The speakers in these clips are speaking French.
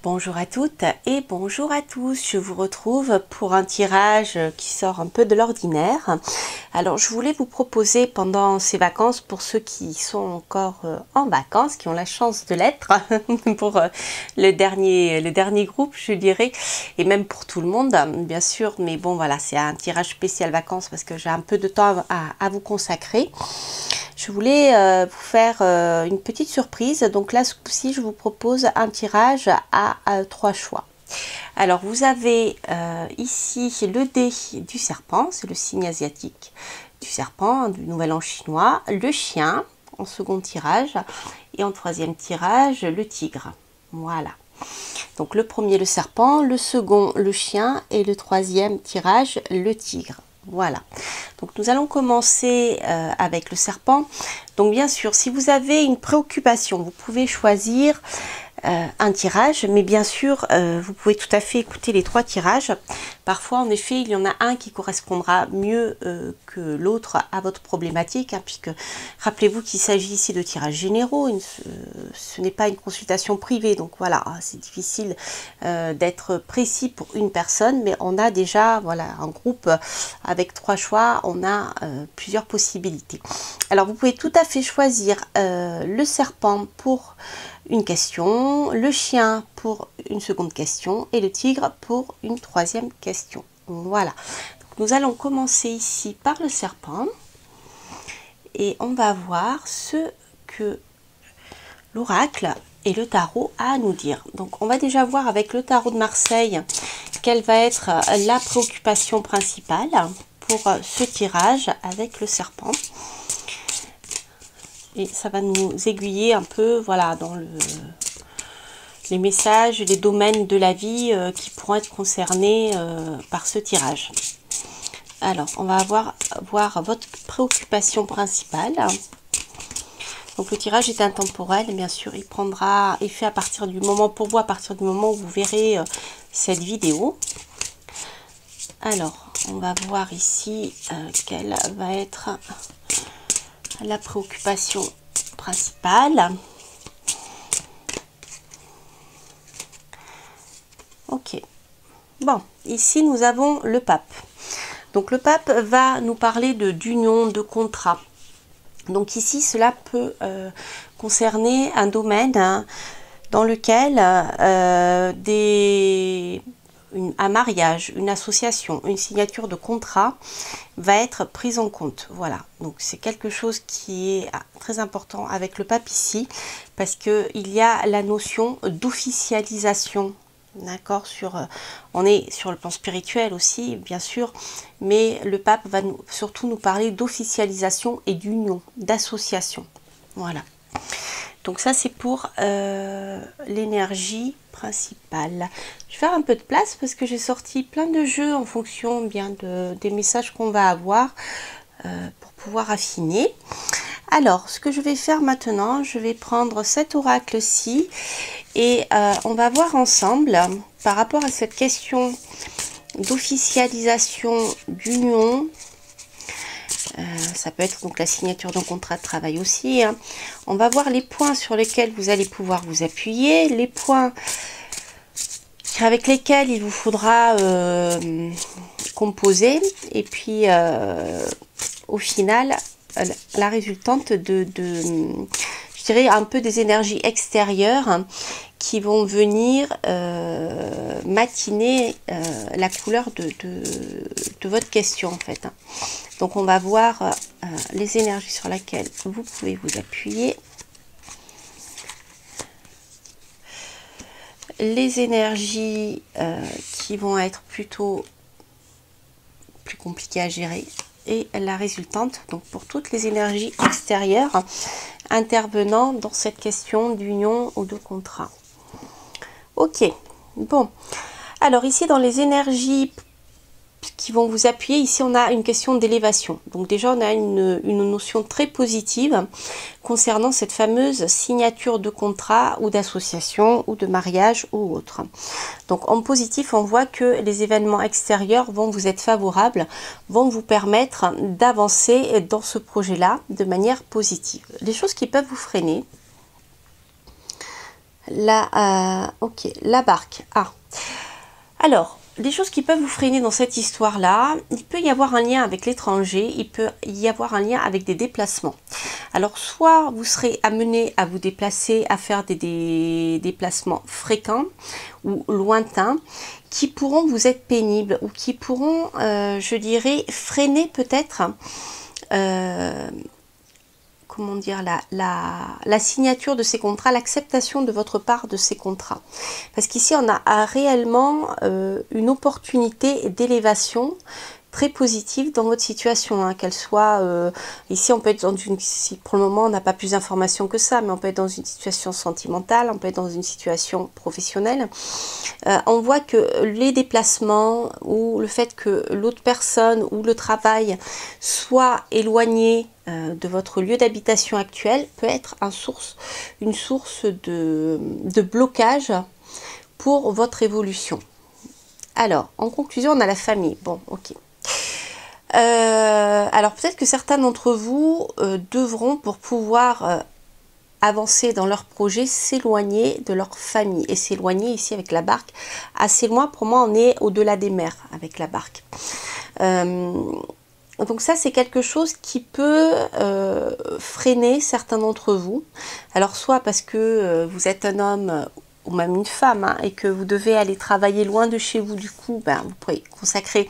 Bonjour à toutes et bonjour à tous, je vous retrouve pour un tirage qui sort un peu de l'ordinaire. Alors je voulais vous proposer pendant ces vacances, pour ceux qui sont encore en vacances, qui ont la chance de l'être, pour le dernier groupe je dirais, et même pour tout le monde bien sûr, mais bon voilà, c'est un tirage spécial vacances parce que j'ai un peu de temps à vous consacrer. Je voulais vous faire une petite surprise. Donc là, ce coup-ci, je vous propose un tirage à 3 choix. Alors, vous avez ici le dé du serpent, c'est le signe asiatique du serpent, du nouvel an chinois, le chien en second tirage, et en troisième tirage, le tigre. Voilà. Donc le premier, le serpent, le second, le chien, et le troisième tirage, le tigre. Voilà, donc nous allons commencer avec le serpent. Donc bien sûr, si vous avez une préoccupation, vous pouvez choisir un tirage, mais bien sûr vous pouvez tout à fait écouter les 3 tirages. Parfois en effet il y en a un qui correspondra mieux que l'autre à votre problématique, hein, puisque rappelez-vous qu'il s'agit ici de tirages généraux, ce n'est pas une consultation privée, donc voilà, c'est difficile d'être précis pour une personne, mais on a déjà voilà un groupe avec 3 choix, on a plusieurs possibilités. Alors vous pouvez tout à fait choisir le serpent pour une question, le chien pour une seconde question et le tigre pour une troisième question. Voilà, donc nous allons commencer ici par le serpent et on va voir ce que l'oracle et le tarot a à nous dire. Donc on va déjà voir avec le tarot de Marseille quelle va être la préoccupation principale pour ce tirage avec le serpent. Et ça va nous aiguiller un peu, voilà, dans les messages, les domaines de la vie qui pourront être concernés par ce tirage. Alors, on va voir votre préoccupation principale. Donc, le tirage est intemporel, bien sûr, il prendra effet à partir du moment, pour vous, à partir du moment où vous verrez cette vidéo. Alors, on va voir ici quelle va être la préoccupation principale. Ok. Bon, ici nous avons le pape. Donc le pape va nous parler d'union, de contrat. Donc ici cela peut concerner un domaine dans lequel un mariage, une association, une signature de contrat va être prise en compte. Voilà, donc c'est quelque chose qui est très important avec le pape ici, parce qu'il y a la notion d'officialisation. D'accord, on est sur le plan spirituel aussi, bien sûr, mais le pape va surtout nous parler d'officialisation et d'union, d'association. Voilà. Donc ça c'est pour l'énergie principale. Je vais faire un peu de place parce que j'ai sorti plein de jeux en fonction bien des messages qu'on va avoir pour pouvoir affiner. Alors ce que je vais faire maintenant, je vais prendre cet oracle-ci et on va voir ensemble par rapport à cette question d'officialisation, d'union. Ça peut être donc la signature d'un contrat de travail aussi, hein. On va voir les points sur lesquels vous allez pouvoir vous appuyer, les points avec lesquels il vous faudra composer, et puis au final la résultante je dirais un peu des énergies extérieures, hein, qui vont venir matiner la couleur de votre question en fait, hein. Donc on va voir les énergies sur lesquelles vous pouvez vous appuyer. Les énergies qui vont être plutôt plus compliquées à gérer. Et la résultante, donc pour toutes les énergies extérieures intervenant dans cette question d'union ou de contrat. Ok, bon. Alors ici dans les énergies qui vont vous appuyer, ici on a une question d'élévation. Donc déjà on a une notion très positive concernant cette fameuse signature de contrat ou d'association ou de mariage ou autre. Donc en positif on voit que les événements extérieurs vont vous être favorables, vont vous permettre d'avancer dans ce projet là de manière positive. Les choses qui peuvent vous freiner, Ok, la barque. Ah. Alors, des choses qui peuvent vous freiner dans cette histoire-là, il peut y avoir un lien avec l'étranger, il peut y avoir un lien avec des déplacements. Alors, soit vous serez amené à vous déplacer, à faire des déplacements fréquents ou lointains, qui pourront vous être pénibles ou qui pourront, je dirais, freiner peut-être comment dire, la signature de ces contrats, l'acceptation de votre part de ces contrats. Parce qu'ici, on a réellement une opportunité d'élévation très positive dans votre situation, hein, qu'elle soit, ici on peut être dans une, si pour le moment on n'a pas plus d'informations que ça, mais on peut être dans une situation sentimentale, on peut être dans une situation professionnelle. On voit que les déplacements ou le fait que l'autre personne ou le travail soit éloigné de votre lieu d'habitation actuel peut être une source de blocage pour votre évolution. Alors, en conclusion, on a la famille. Bon, ok. Alors peut-être que certains d'entre vous devront, pour pouvoir avancer dans leur projet, s'éloigner de leur famille. Et s'éloigner ici avec la barque, assez loin, pour moi on est au-delà des mers avec la barque. Donc ça c'est quelque chose qui peut freiner certains d'entre vous. Alors soit parce que vous êtes un homme ou même une femme, hein, et que vous devez aller travailler loin de chez vous, du coup vous pourrez consacrer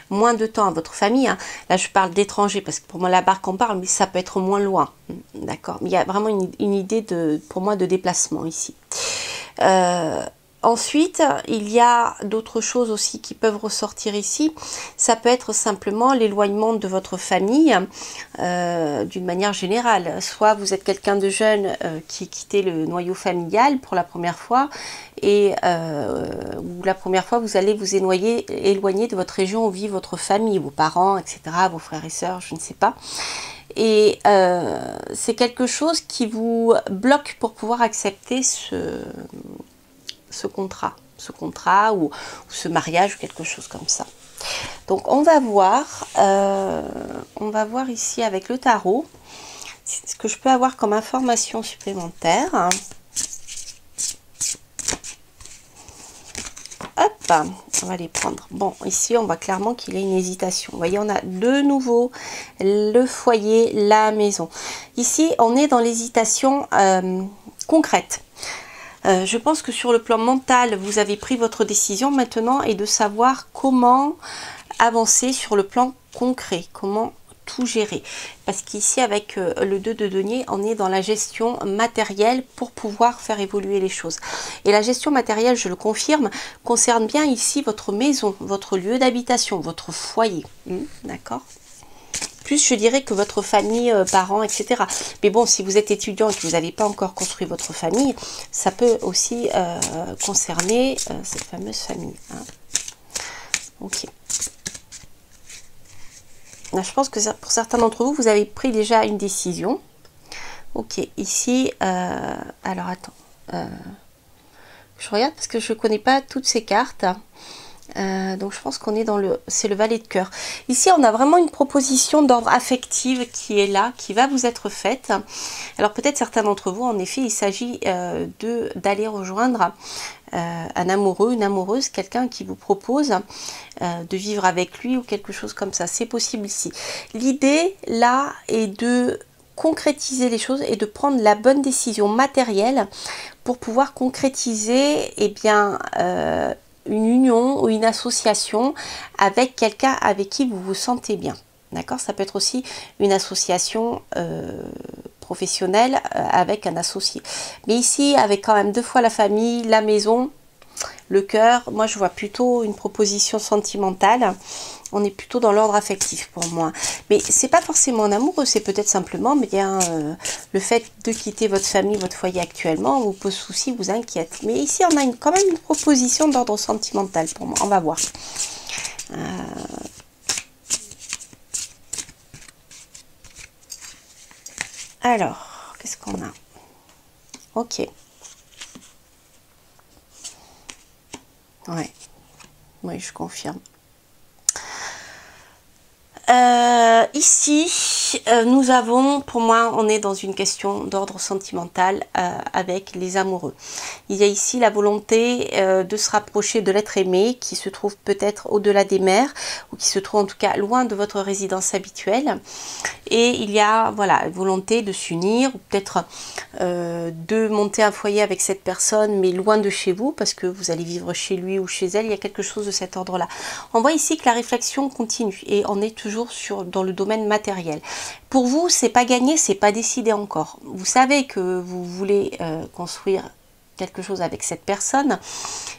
moins de temps à votre famille, hein. Là je parle d'étrangers parce que pour moi la barque on parle, mais ça peut être moins loin, d'accord, mais il y a vraiment une idée pour moi de déplacement ici. Ensuite, il y a d'autres choses aussi qui peuvent ressortir ici. Ça peut être simplement l'éloignement de votre famille d'une manière générale. Soit vous êtes quelqu'un de jeune qui quittait le noyau familial pour la première fois et ou la première fois vous allez vous éloigner de votre région où vit votre famille, vos parents, etc., vos frères et sœurs, je ne sais pas. Et c'est quelque chose qui vous bloque pour pouvoir accepter ce contrat ou ce mariage ou quelque chose comme ça. Donc on va voir ici avec le tarot ce que je peux avoir comme information supplémentaire. Hop, on va les prendre. Bon, ici on voit clairement qu'il y a une hésitation. Vous voyez, on a de nouveau le foyer, la maison. Ici on est dans l'hésitation concrète. Je pense que sur le plan mental, vous avez pris votre décision maintenant et de savoir comment avancer sur le plan concret, comment tout gérer. Parce qu'ici, avec le 2 de denier, on est dans la gestion matérielle pour pouvoir faire évoluer les choses. Et la gestion matérielle, je le confirme, concerne bien ici votre maison, votre lieu d'habitation, votre foyer. D'accord ? Plus je dirais que votre famille, parents, etc. Mais bon, si vous êtes étudiant et que vous n'avez pas encore construit votre famille, ça peut aussi concerner cette fameuse famille. Hein. Ok. Là, je pense que pour certains d'entre vous, vous avez pris déjà une décision. Ok, ici, alors attends. Je regarde parce que je ne connais pas toutes ces cartes. Donc je pense qu'on est c'est le valet de cœur. Ici on a vraiment une proposition d'ordre affectif qui est là, qui va vous être faite. Alors peut-être certains d'entre vous, en effet, il s'agit d'aller rejoindre un amoureux, une amoureuse, quelqu'un qui vous propose de vivre avec lui ou quelque chose comme ça. C'est possible ici. L'idée là est de concrétiser les choses et de prendre la bonne décision matérielle pour pouvoir concrétiser une union ou une association avec quelqu'un avec qui vous vous sentez bien. D'accord ? Ça peut être aussi une association professionnelle avec un associé. Mais ici, avec quand même 2 fois la famille, la maison, le cœur, moi je vois plutôt une proposition sentimentale. On est plutôt dans l'ordre affectif pour moi. Mais c'est pas forcément un amoureux, c'est peut-être simplement bien le fait de quitter votre famille, votre foyer actuellement vous pose souci, vous inquiète. Mais ici on a quand même une proposition d'ordre sentimental pour moi. On va voir. Alors, qu'est-ce qu'on a? Ok. Ouais. Oui, je confirme. Ici, nous avons, pour moi, on est dans une question d'ordre sentimental avec les amoureux. Il y a ici la volonté de se rapprocher de l'être aimé qui se trouve peut-être au-delà des mers ou qui se trouve en tout cas loin de votre résidence habituelle. Et il y a voilà, une volonté de s'unir ou peut-être de monter un foyer avec cette personne mais loin de chez vous parce que vous allez vivre chez lui ou chez elle. Il y a quelque chose de cet ordre-là. On voit ici que la réflexion continue et on est toujours dans le domaine matériel. Pour vous, c'est pas gagné, c'est pas décidé encore. Vous savez que vous voulez construire quelque chose avec cette personne,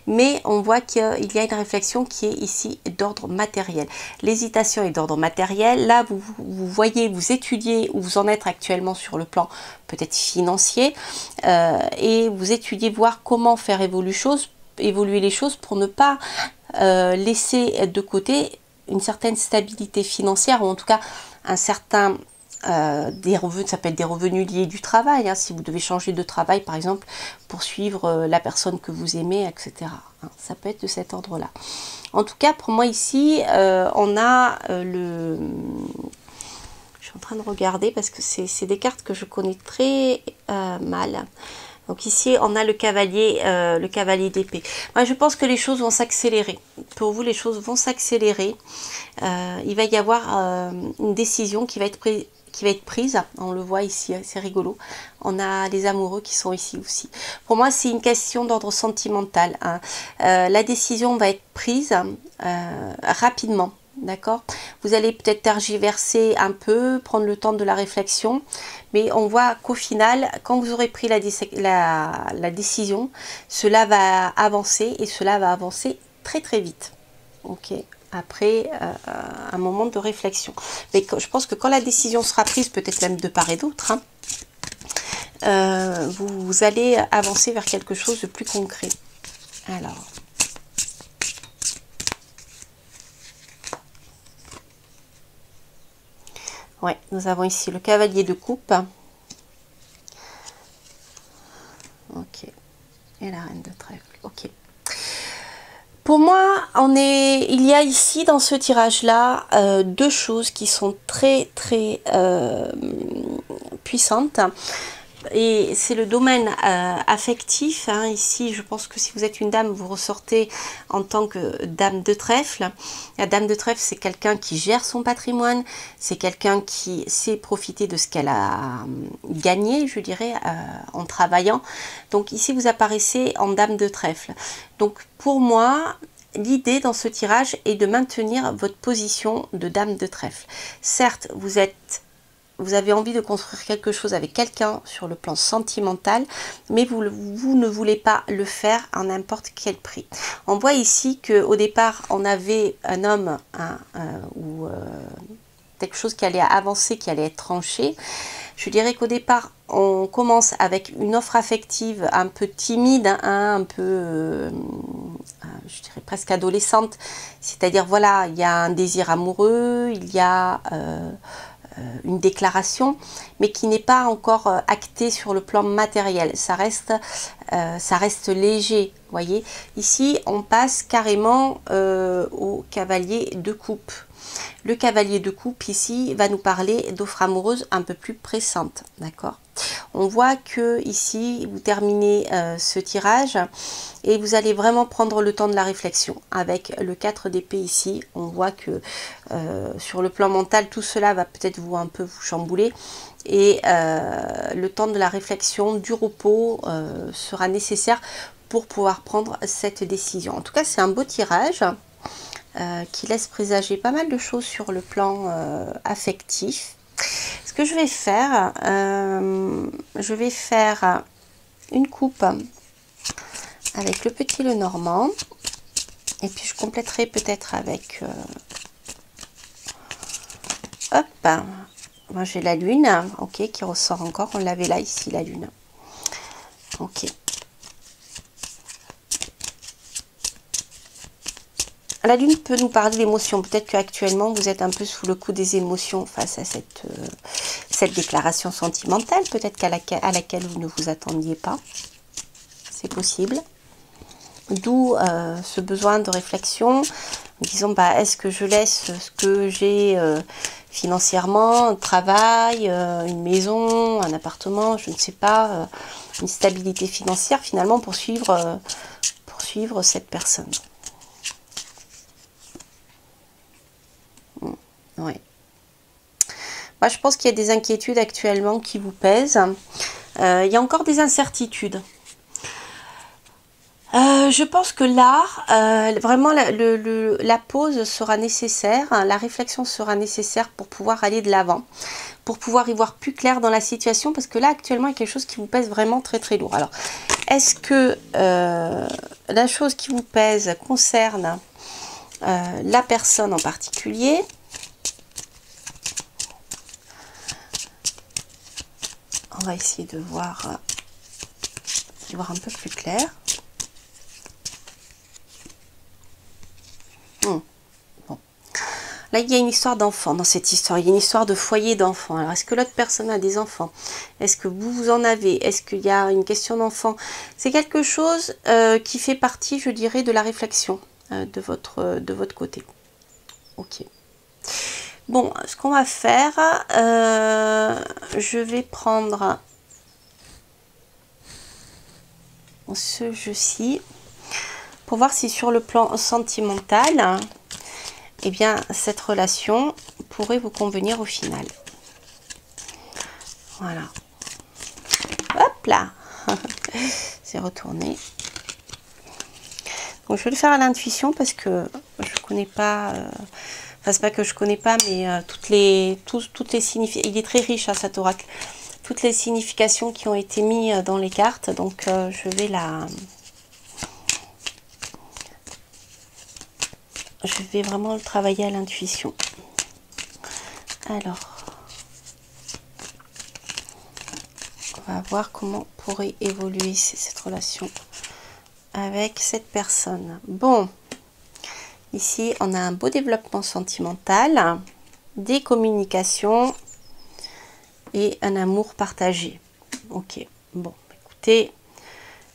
mais on voit qu'il y a une réflexion qui est ici d'ordre matériel. L'hésitation est d'ordre matériel. Là, vous voyez, vous étudiez où vous en êtes actuellement sur le plan peut-être financier et vous étudiez voir comment faire évoluer les choses pour ne pas laisser de côté une certaine stabilité financière ou en tout cas un certain des revenus, ça peut être des revenus liés du travail, hein, si vous devez changer de travail par exemple pour suivre la personne que vous aimez, etc. Hein, ça peut être de cet ordre-là. En tout cas, pour moi ici, on a le... Je suis en train de regarder parce que c'est des cartes que je connais très mal. Donc ici, on a le cavalier d'épée. Moi, je pense que les choses vont s'accélérer. Pour vous, les choses vont s'accélérer. Il va y avoir une décision qui va être prise. On le voit ici, c'est rigolo. On a les amoureux qui sont ici aussi. Pour moi, c'est une question d'ordre sentimental. Hein. La décision va être prise rapidement. D'accord? Vous allez peut-être tergiverser un peu, prendre le temps de la réflexion, mais on voit qu'au final, quand vous aurez pris la décision, cela va avancer et cela va avancer très très vite. Ok? Après un moment de réflexion. Mais je pense que quand la décision sera prise, peut-être même de part et d'autre, hein, vous allez avancer vers quelque chose de plus concret. Alors... Ouais, nous avons ici le cavalier de coupe. Ok. Et la reine de trèfle. Ok. Pour moi, il y a ici dans ce tirage-là deux choses qui sont très très puissantes. Et c'est le domaine affectif. Hein. Ici, je pense que si vous êtes une dame, vous ressortez en tant que dame de trèfle. La dame de trèfle, c'est quelqu'un qui gère son patrimoine. C'est quelqu'un qui sait profiter de ce qu'elle a gagné, je dirais, en travaillant. Donc ici, vous apparaissez en dame de trèfle. Donc pour moi... L'idée dans ce tirage est de maintenir votre position de dame de trèfle. Certes, vous avez envie de construire quelque chose avec quelqu'un sur le plan sentimental, mais vous ne voulez pas le faire à n'importe quel prix. On voit ici qu'au départ, on avait un homme ou quelque chose qui allait avancer, qui allait être tranché. Je dirais qu'au départ, on commence avec une offre affective un peu timide, hein, un peu, je dirais presque adolescente. C'est-à-dire, voilà, il y a un désir amoureux, il y a une déclaration, mais qui n'est pas encore actée sur le plan matériel. Ça reste léger, voyez. Ici, on passe carrément au cavalier de coupe. Le cavalier de coupe ici va nous parler d'offres amoureuses un peu plus pressantes, d'accord? On voit que ici vous terminez ce tirage et vous allez vraiment prendre le temps de la réflexion. Avec le 4 d'épée ici, on voit que sur le plan mental, tout cela va peut-être un peu vous chambouler. Et le temps de la réflexion, du repos sera nécessaire pour pouvoir prendre cette décision. En tout cas, c'est un beau tirage. Qui laisse présager pas mal de choses sur le plan affectif. Ce que je vais faire une coupe avec le petit Lenormand et puis je compléterai peut-être avec hop, moi j'ai la lune, ok, qui ressort encore, on l'avait là ici la lune, ok. La lune peut nous parler d'émotions. Peut-être qu'actuellement, vous êtes un peu sous le coup des émotions face à cette déclaration sentimentale. Peut-être à laquelle vous ne vous attendiez pas. C'est possible. D'où ce besoin de réflexion. Disons, bah, est-ce que je laisse ce que j'ai financièrement, un travail, une maison, un appartement, je ne sais pas, une stabilité financière finalement pour suivre cette personne. Ouais. Moi, je pense qu'il y a des inquiétudes actuellement qui vous pèsent. Il y a encore des incertitudes. Je pense que là, vraiment, la pause sera nécessaire, hein, la réflexion sera nécessaire pour pouvoir aller de l'avant, pour pouvoir y voir plus clair dans la situation, parce que là, actuellement, il y a quelque chose qui vous pèse vraiment très très lourd. Alors, est-ce que la chose qui vous pèse concerne la personne en particulier? On va essayer de voir un peu plus clair. Bon. Là, il y a une histoire d'enfant dans cette histoire. Il y a une histoire de foyer d'enfant. Alors, est-ce que l'autre personne a des enfants? Est-ce que vous en avez? Est-ce qu'il y a une question d'enfant? C'est quelque chose qui fait partie, je dirais, de la réflexion de votre côté. Ok. Bon, ce qu'on va faire, je vais prendre ce jeu-ci pour voir si sur le plan sentimental, eh bien, cette relation pourrait vous convenir au final. Voilà. Hop là. C'est retourné. Donc, je vais le faire à l'intuition parce que je connais pas... enfin, c'est pas que je connais pas, mais toutes les significations... Il est très riche, à cet oracle. Toutes les significations qui ont été mises dans les cartes. Donc, je vais je vais vraiment le travailler à l'intuition. Alors, on va voir comment pourrait évoluer cette relation avec cette personne. Bon, ici, on a un beau développement sentimental, des communications et un amour partagé. Ok, bon, écoutez,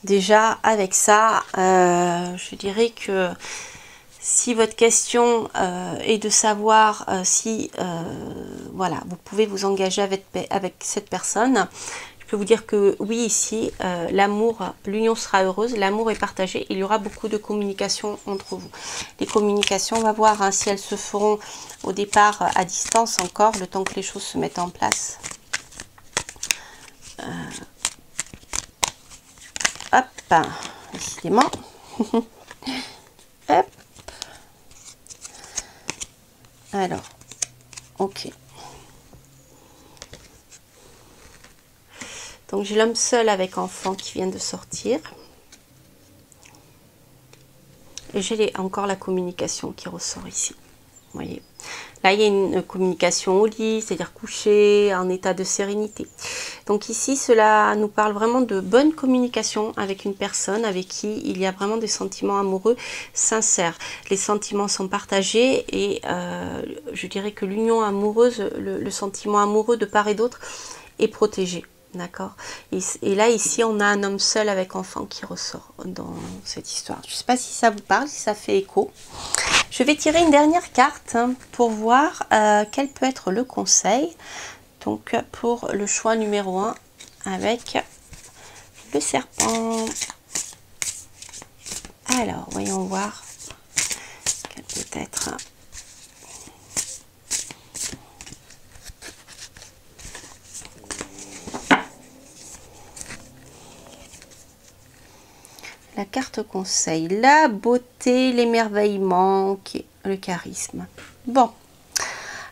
déjà, avec ça, je dirais que si votre question est de savoir si voilà, vous pouvez vous engager avec cette personne, je peux vous dire que oui, ici, l'amour, l'union sera heureuse, l'amour est partagé, il y aura beaucoup de communication entre vous. Les communications, on va voir hein, si elles se feront au départ à distance encore, le temps que les choses se mettent en place. Hop, décidément. Hop. Alors, ok. Donc, j'ai l'homme seul avec enfant qui vient de sortir. Et j'ai encore la communication qui ressort ici. Vous voyez. Là, il y a une communication au lit, c'est-à-dire couché, en état de sérénité. Donc ici, cela nous parle vraiment de bonne communication avec une personne avec qui il y a vraiment des sentiments amoureux sincères. Les sentiments sont partagés et je dirais que l'union amoureuse, le sentiment amoureux de part et d'autre est protégé. D'accord. Et là, ici, on a un homme seul avec enfant qui ressort dans cette histoire. Je ne sais pas si ça vous parle, si ça fait écho. Je vais tirer une dernière carte hein, pour voir quel peut être le conseil. Donc, pour le choix numéro 1 avec le serpent. Alors, voyons voir quel peut être... La carte conseil, la beauté, l'émerveillement, okay, le charisme. Bon,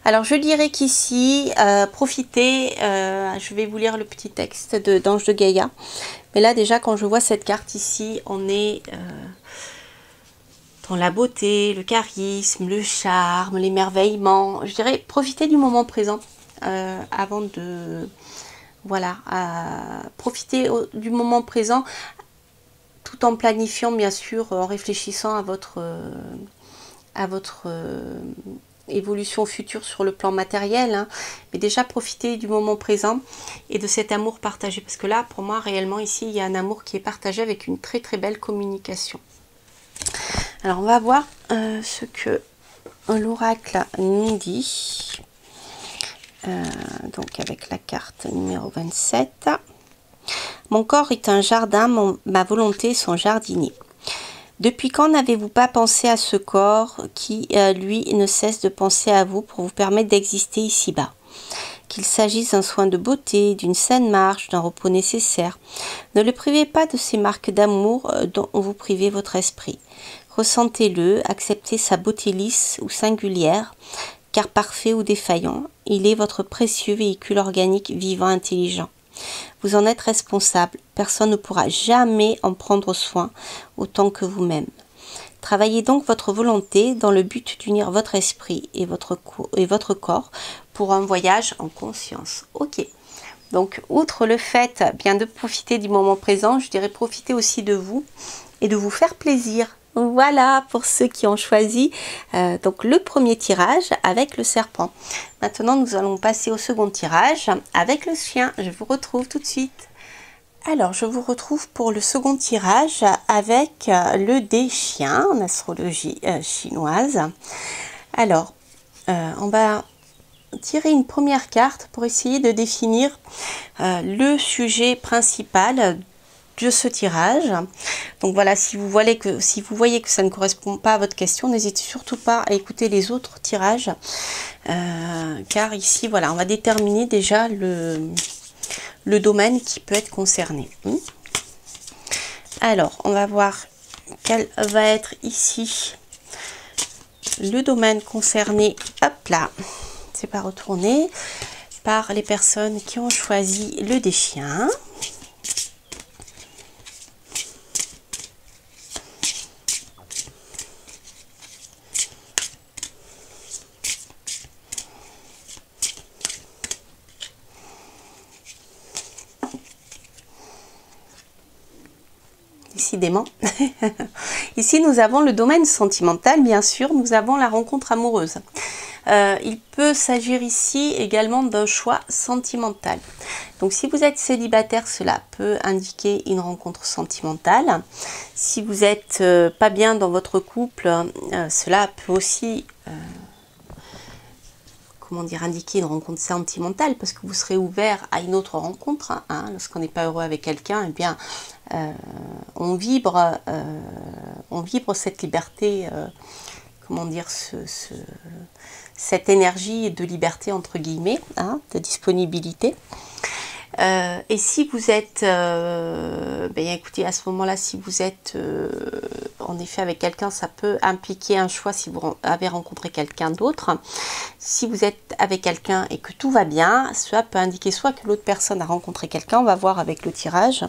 alors je dirais qu'ici, profitez, je vais vous lire le petit texte d'Ange de Gaïa. Mais là déjà, quand je vois cette carte ici, on est dans la beauté, le charisme, le charme, l'émerveillement. Je dirais, profitez du moment présent avant de... Voilà, profitez du moment présent tout en planifiant, bien sûr, en réfléchissant à votre évolution future sur le plan matériel. Hein. Mais déjà, profitez du moment présent et de cet amour partagé. Parce que là, pour moi, réellement, ici, il y a un amour qui est partagé avec une très, très belle communication. Alors, on va voir ce que l'oracle nous dit. Donc avec la carte numéro 27. Mon corps est un jardin, ma volonté son jardinier. Depuis quand n'avez-vous pas pensé à ce corps qui, lui, ne cesse de penser à vous pour vous permettre d'exister ici-bas? Qu'il s'agisse d'un soin de beauté, d'une saine marche, d'un repos nécessaire. Ne le privez pas de ces marques d'amour dont vous privez votre esprit. Ressentez-le, acceptez sa beauté lisse ou singulière, car parfait ou défaillant, il est votre précieux véhicule organique vivant intelligent. Vous en êtes responsable, personne ne pourra jamais en prendre soin autant que vous-même. Travaillez donc votre volonté dans le but d'unir votre esprit et votre corps pour un voyage en conscience. Ok, donc outre le fait bien de profiter du moment présent, je dirais profiter aussi de vous et de vous faire plaisir. Voilà pour ceux qui ont choisi donc le premier tirage avec le serpent. Maintenant nous allons passer au second tirage avec le chien. Je vous retrouve tout de suite. Alors, je vous retrouve pour le second tirage avec le dé chien en astrologie chinoise. Alors, on va tirer une première carte pour essayer de définir le sujet principal de ce tirage. Donc voilà, si vous voyez que ça ne correspond pas à votre question, n'hésitez surtout pas à écouter les autres tirages. Car ici, voilà, on va déterminer déjà le domaine qui peut être concerné. Alors, on va voir quel va être ici le domaine concerné. Hop là, c'est pas retourné par les personnes qui ont choisi le dé chien. Décidément. Ici, nous avons le domaine sentimental, bien sûr. Nous avons la rencontre amoureuse. Il peut s'agir ici également d'un choix sentimental. Donc, si vous êtes célibataire, cela peut indiquer une rencontre sentimentale. Si vous n'êtes pas bien dans votre couple, cela peut aussi indiquer une rencontre sentimentale, parce que vous serez ouvert à une autre rencontre. Lorsqu'on n'est pas heureux avec quelqu'un, eh bien, on vibre cette liberté, cette énergie de liberté entre guillemets, de disponibilité. Et si vous êtes, écoutez, à ce moment-là, si vous êtes en effet avec quelqu'un, ça peut impliquer un choix si vous avez rencontré quelqu'un d'autre. Si vous êtes avec quelqu'un et que tout va bien, cela peut indiquer soit que l'autre personne a rencontré quelqu'un, on va voir avec le tirage,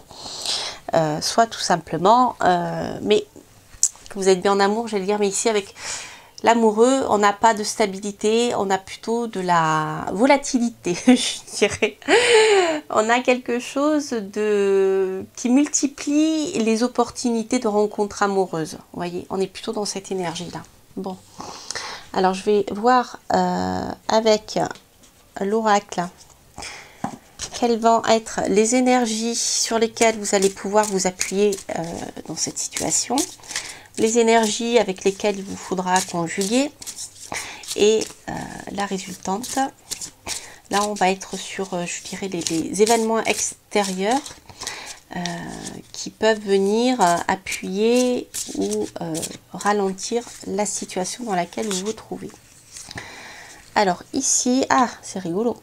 soit tout simplement, mais que vous êtes bien en amour, j'allais dire, mais ici avec l'amoureux, on n'a pas de stabilité, on a plutôt de la volatilité, je dirais. On a quelque chose qui multiplie les opportunités de rencontres amoureuses. Vous voyez, on est plutôt dans cette énergie-là. Bon, alors je vais voir avec l'oracle quelles vont être les énergies sur lesquelles vous allez pouvoir vous appuyer dans cette situation. Les énergies avec lesquelles il vous faudra conjuguer et la résultante. Là, on va être sur, je dirais, les événements extérieurs qui peuvent venir appuyer ou ralentir la situation dans laquelle vous vous trouvez. Alors ici, c'est rigolo.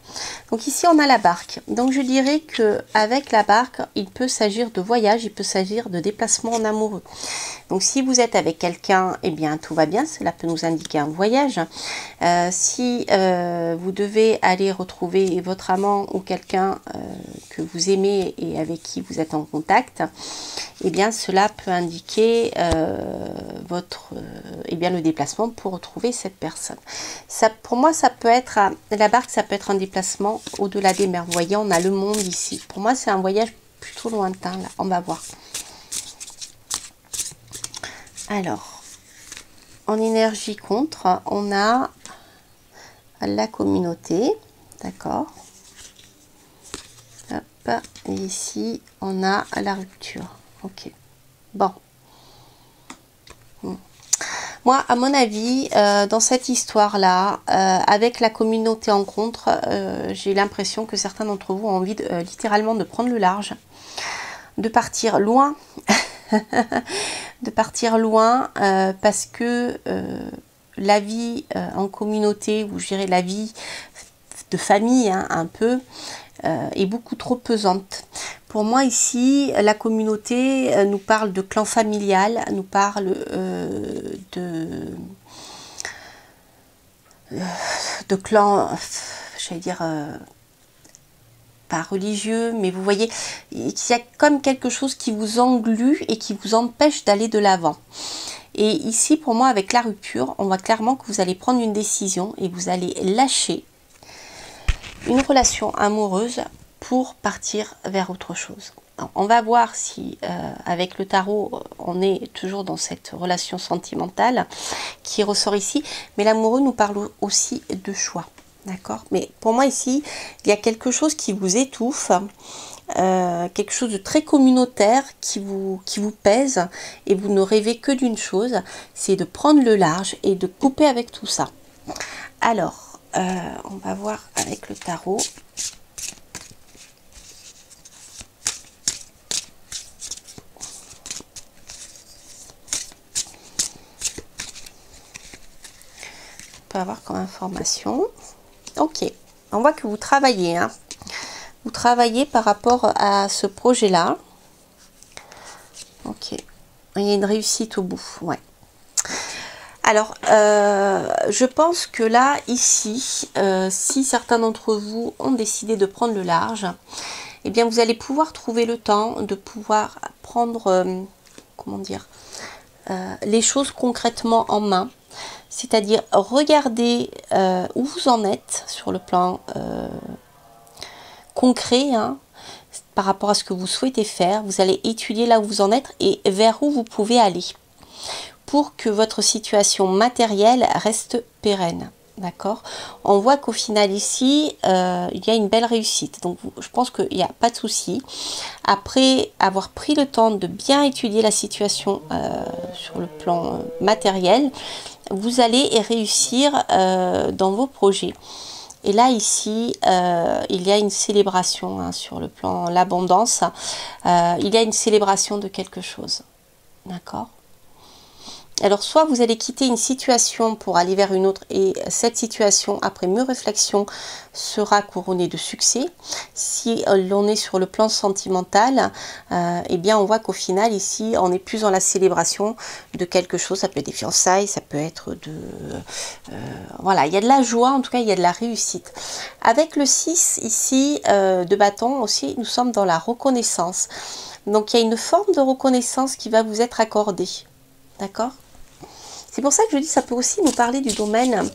Donc ici, on a la barque. Donc je dirais que avec la barque, il peut s'agir de voyage, il peut s'agir de déplacement en amoureux. Donc si vous êtes avec quelqu'un, eh bien tout va bien, cela peut nous indiquer un voyage. Si vous devez aller retrouver votre amant ou quelqu'un que vous aimez et avec qui vous êtes en contact, eh bien cela peut indiquer le déplacement pour retrouver cette personne. Ça, pour moi, ça peut être la barque, ça peut être un déplacement au-delà des mers. Vous voyez, on a le monde ici. Pour moi, c'est un voyage plutôt lointain. Là, on va voir. Alors, en énergie contre, on a la communauté, d'accord. Hop, et ici, on a la rupture. Ok. Bon. Moi, à mon avis, dans cette histoire-là, avec la communauté en contre, j'ai l'impression que certains d'entre vous ont envie littéralement de prendre le large, de partir loin, de partir loin parce que la vie en communauté, ou je dirais la vie de famille, hein, un peu, est beaucoup trop pesante. Pour moi ici, la communauté nous parle de clan familial, nous parle de clan, j'allais dire, pas religieux, mais vous voyez, il y a comme quelque chose qui vous englue et qui vous empêche d'aller de l'avant. Et ici, pour moi, avec la rupture, on voit clairement que vous allez prendre une décision et vous allez lâcher une relation amoureuse pour partir vers autre chose. Alors, on va voir si avec le tarot on est toujours dans cette relation sentimentale qui ressort ici, mais l'amoureux nous parle aussi de choix, d'accord? Mais pour moi ici il y a quelque chose qui vous étouffe, quelque chose de très communautaire qui vous pèse, et vous ne rêvez que d'une chose, c'est de prendre le large et de couper avec tout ça. Alors on va voir avec le tarot. Avoir comme information. Ok, on voit que vous travaillez, hein. Vous travaillez par rapport à ce projet là. Ok, il y a une réussite au bout, ouais. Alors je pense que là ici si certains d'entre vous ont décidé de prendre le large, eh bien vous allez pouvoir trouver le temps de pouvoir prendre comment dire, les choses concrètement en main. C'est-à-dire regarder où vous en êtes sur le plan concret, hein, par rapport à ce que vous souhaitez faire. Vous allez étudier là où vous en êtes et vers où vous pouvez aller pour que votre situation matérielle reste pérenne. D'accord? On voit qu'au final ici, il y a une belle réussite. Donc je pense qu'il n'y a pas de souci. Après avoir pris le temps de bien étudier la situation sur le plan matériel, vous allez réussir dans vos projets. Et là ici, il y a une célébration, hein, sur le plan l'abondance. Il y a une célébration de quelque chose. D'accord? Alors soit vous allez quitter une situation pour aller vers une autre, et cette situation, après mûre réflexion, sera couronnée de succès. Si l'on est sur le plan sentimental, eh bien on voit qu'au final ici on est plus dans la célébration de quelque chose. Ça peut être des fiançailles, ça peut être de voilà, il y a de la joie, en tout cas il y a de la réussite. Avec le 6 ici de bâton aussi, nous sommes dans la reconnaissance. Donc il y a une forme de reconnaissance qui va vous être accordée. D'accord? C'est pour ça que je dis ça peut aussi nous parler du domaine,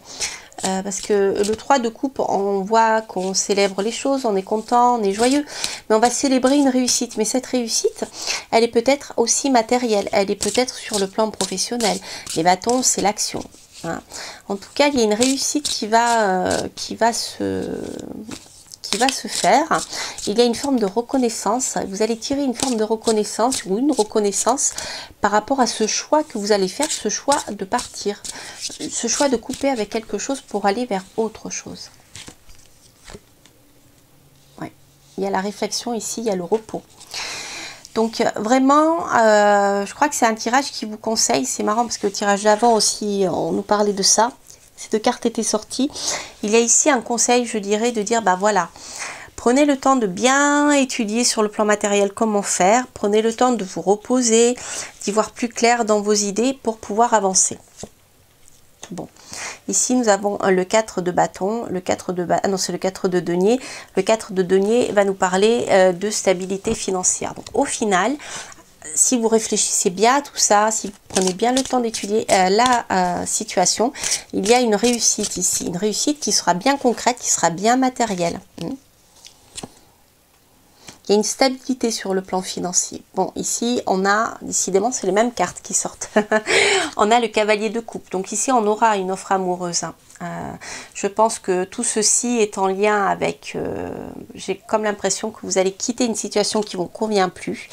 parce que le 3 de coupe, on voit qu'on célèbre les choses, on est content, on est joyeux, mais on va célébrer une réussite. Mais cette réussite, elle est peut-être aussi matérielle, elle est peut-être sur le plan professionnel. Les bâtons, c'est l'action. Hein. En tout cas, il y a une réussite qui va se faire. Il y a une forme de reconnaissance. Vous allez tirer une forme de reconnaissance ou une reconnaissance par rapport à ce choix que vous allez faire, ce choix de partir, ce choix de couper avec quelque chose pour aller vers autre chose. Ouais. Il y a la réflexion ici, il y a le repos. Donc vraiment, je crois que c'est un tirage qui vous conseille. C'est marrant parce que le tirage d'avant aussi, on nous parlait de ça. Ces deux cartes étaient sorties. Il y a ici un conseil, je dirais, de dire, bah voilà, prenez le temps de bien étudier sur le plan matériel comment faire. Prenez le temps de vous reposer, d'y voir plus clair dans vos idées pour pouvoir avancer. Bon, ici nous avons le 4 de bâton, le 4 de non, c'est le 4 de denier. Le 4 de denier va nous parler de stabilité financière. Donc au final, si vous réfléchissez bien à tout ça, si vous prenez bien le temps d'étudier la situation, il y a une réussite ici. Une réussite qui sera bien concrète, qui sera bien matérielle. Il y a une stabilité sur le plan financier. Bon, ici, on a, décidément, c'est les mêmes cartes qui sortent. On a le cavalier de coupe. Donc ici, on aura une offre amoureuse. Je pense que tout ceci est en lien avec... j'ai comme l'impression que vous allez quitter une situation qui ne vous convient plus.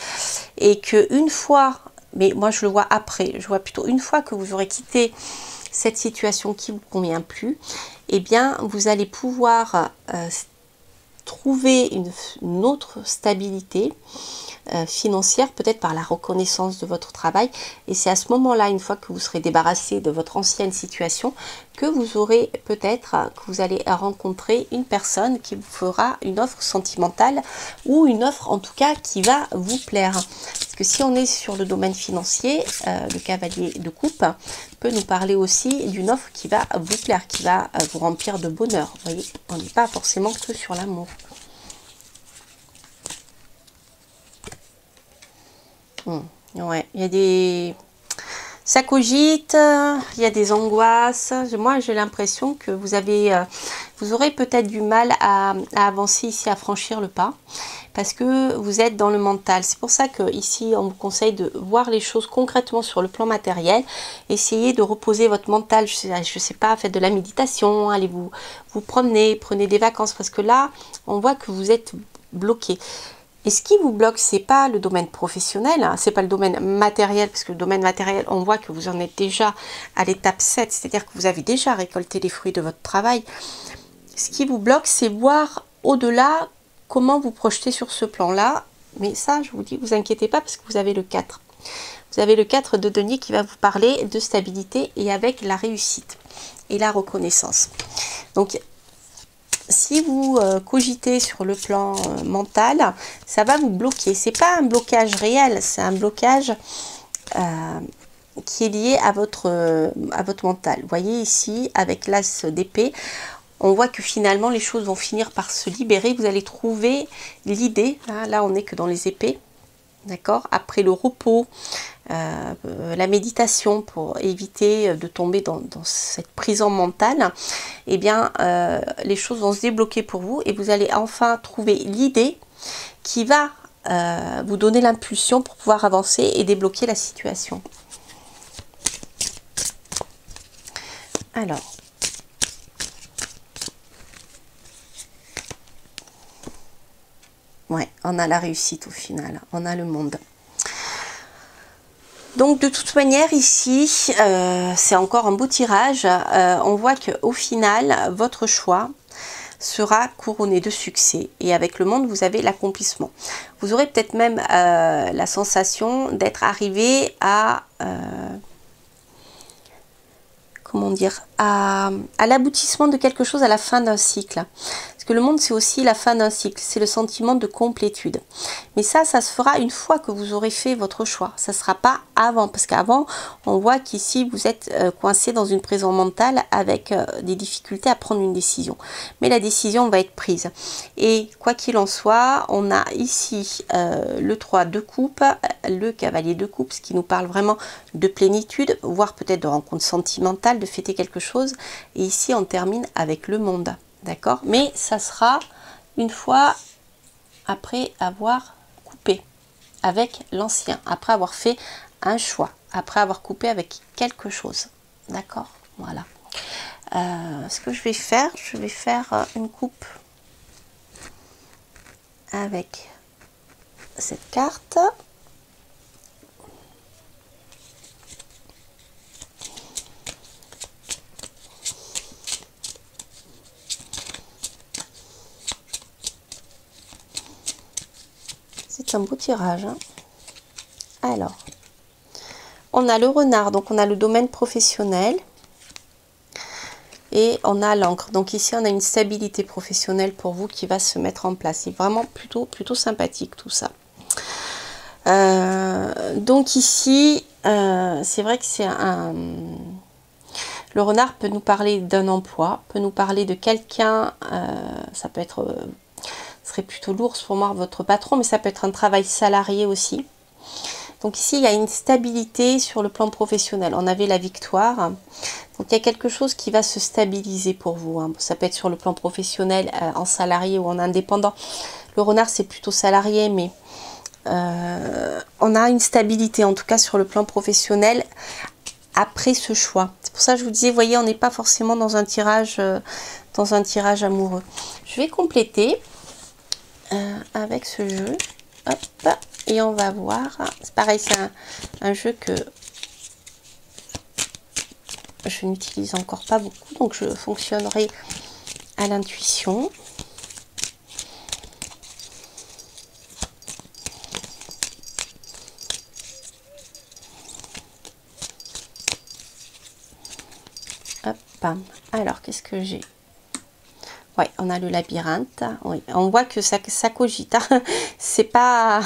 Et qu'une fois mais moi je le vois après. Je vois plutôt une fois que vous aurez quitté cette situation qui ne vous convient plus, eh bien vous allez pouvoir trouver une autre stabilité financière, peut-être par la reconnaissance de votre travail. Et c'est à ce moment-là, une fois que vous serez débarrassé de votre ancienne situation, que vous aurez peut-être, que vous allez rencontrer une personne qui vous fera une offre sentimentale ou une offre en tout cas qui va vous plaire. Parce que si on est sur le domaine financier, le cavalier de coupe peut nous parler aussi d'une offre qui va vous plaire, qui va vous remplir de bonheur. Vous voyez, on n'est pas forcément que sur l'amour. Ouais, il y a des... Ça cogite, il y a des angoisses. Moi, j'ai l'impression que vous aurez peut-être du mal à avancer ici, à franchir le pas, parce que vous êtes dans le mental. C'est pour ça que ici, on vous conseille de voir les choses concrètement sur le plan matériel. Essayez de reposer votre mental. Je sais pas, faites de la méditation, allez vous promener, prenez des vacances, parce que là, on voit que vous êtes bloqué. Et ce qui vous bloque, c'est pas le domaine professionnel, hein, c'est pas le domaine matériel, parce que le domaine matériel, on voit que vous en êtes déjà à l'étape 7, c'est-à-dire que vous avez déjà récolté les fruits de votre travail. Ce qui vous bloque, c'est voir au-delà comment vous projetez sur ce plan-là. Mais ça, je vous dis, vous inquiétez pas, parce que vous avez le 4. Vous avez le 4 de denier qui va vous parler de stabilité et avec la réussite et la reconnaissance. Donc, si vous cogitez sur le plan mental, ça va vous bloquer. C'est pas un blocage réel, c'est un blocage qui est lié à votre mental. Vous voyez ici, avec l'as d'épée, on voit que finalement les choses vont finir par se libérer. Vous allez trouver l'idée, hein, là on n'est que dans les épées, d'accord, après le repos, la méditation pour éviter de tomber dans cette prison mentale, eh bien les choses vont se débloquer pour vous et vous allez enfin trouver l'idée qui va vous donner l'impulsion pour pouvoir avancer et débloquer la situation. Alors, ouais, on a la réussite au final, on a le monde. Donc de toute manière ici, c'est encore un beau tirage. On voit qu'au final, votre choix sera couronné de succès. Et avec le monde, vous avez l'accomplissement. Vous aurez peut-être même la sensation d'être arrivé à... comment dire, à l'aboutissement de quelque chose, à la fin d'un cycle. Parce que le monde, c'est aussi la fin d'un cycle, c'est le sentiment de complétude. Mais ça se fera une fois que vous aurez fait votre choix. Ça ne sera pas avant, parce qu'avant, on voit qu'ici, vous êtes coincé dans une prison mentale avec des difficultés à prendre une décision. Mais la décision va être prise. Et quoi qu'il en soit, on a ici le 3 de coupe, le cavalier de coupe, ce qui nous parle vraiment de plénitude, voire peut-être de rencontre sentimentale, de fêter quelque chose. Et ici, on termine avec le monde. D'accord? Mais ça sera une fois après avoir coupé avec l'ancien, après avoir fait un choix, après avoir coupé avec quelque chose. D'accord? Voilà. Ce que je vais faire une coupe avec cette carte. C'est un beau tirage. Hein. Alors, on a le renard, donc on a le domaine professionnel. Et on a l'encre. Donc ici, on a une stabilité professionnelle pour vous qui va se mettre en place. C'est vraiment plutôt sympathique tout ça. Donc ici, c'est vrai que c'est un... Le renard peut nous parler d'un emploi, peut nous parler de quelqu'un, ça peut être... serait plutôt lourd pour moi votre patron, mais ça peut être un travail salarié aussi. Donc ici, il y a une stabilité sur le plan professionnel. On avait la victoire. Donc il y a quelque chose qui va se stabiliser pour vous. Hein. Ça peut être sur le plan professionnel, en salarié ou en indépendant. Le renard, c'est plutôt salarié, mais on a une stabilité, en tout cas sur le plan professionnel, après ce choix. C'est pour ça que je vous disais, vous voyez, on n'est pas forcément dans un tirage amoureux. Je vais compléter avec ce jeu. Hop. et on va voir. C'est pareil, c'est un jeu que je n'utilise encore pas beaucoup, donc je fonctionnerai à l'intuition. Hop, bam. Alors, qu'est-ce que j'ai? Ouais, on a le labyrinthe. Oui, on voit que ça cogite. Hein. C'est pas...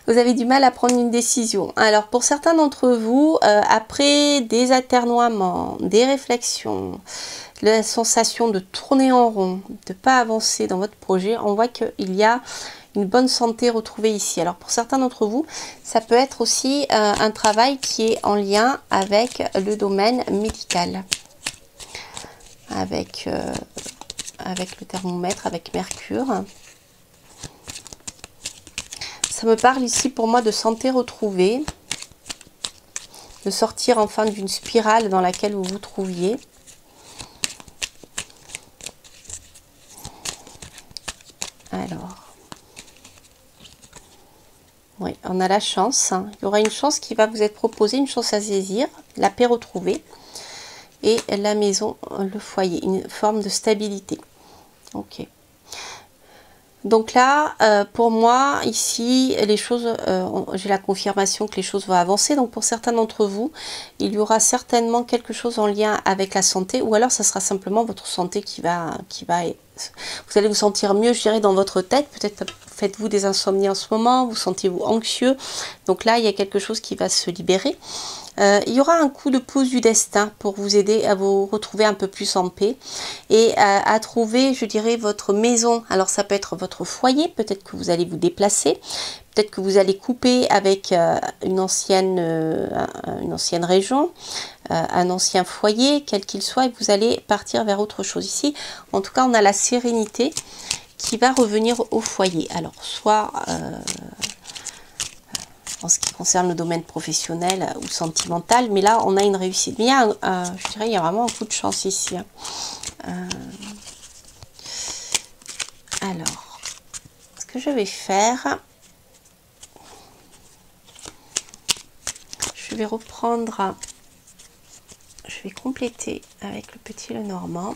Vous avez du mal à prendre une décision. Alors, pour certains d'entre vous, après des atermoiements, des réflexions, la sensation de tourner en rond, de ne pas avancer dans votre projet, on voit qu'il y a une bonne santé retrouvée ici. Alors, pour certains d'entre vous, ça peut être aussi un travail qui est en lien avec le domaine médical. Avec le thermomètre, avec Mercure. Ça me parle ici pour moi de santé retrouvée, de sortir enfin d'une spirale dans laquelle vous vous trouviez. Alors, oui, on a la chance. Hein. Il y aura une chance qui va vous être proposée, une chance à saisir, la paix retrouvée. Et la maison, le foyer, une forme de stabilité. Ok. Donc là, pour moi, ici, les choses, j'ai la confirmation que les choses vont avancer. Donc pour certains d'entre vous, il y aura certainement quelque chose en lien avec la santé, ou alors ça sera simplement votre santé qui va vous allez vous sentir mieux, je dirais, dans votre tête. Peut-être faites-vous des insomnies en ce moment, vous sentez-vous anxieux. Donc là, il y a quelque chose qui va se libérer. Il y aura un coup de pouce du destin pour vous aider à vous retrouver un peu plus en paix et à trouver, je dirais, votre maison. Alors ça peut être votre foyer, peut-être que vous allez vous déplacer, peut-être que vous allez couper avec une ancienne région, un ancien foyer, quel qu'il soit, et vous allez partir vers autre chose. Ici, en tout cas, on a la sérénité qui va revenir au foyer. Alors, soit... en ce qui concerne le domaine professionnel ou sentimental, mais là on a une réussite. Mais il y a je dirais, il y a vraiment un coup de chance ici. Alors, ce que je vais faire, je vais reprendre, je vais compléter avec le petit Lenormand.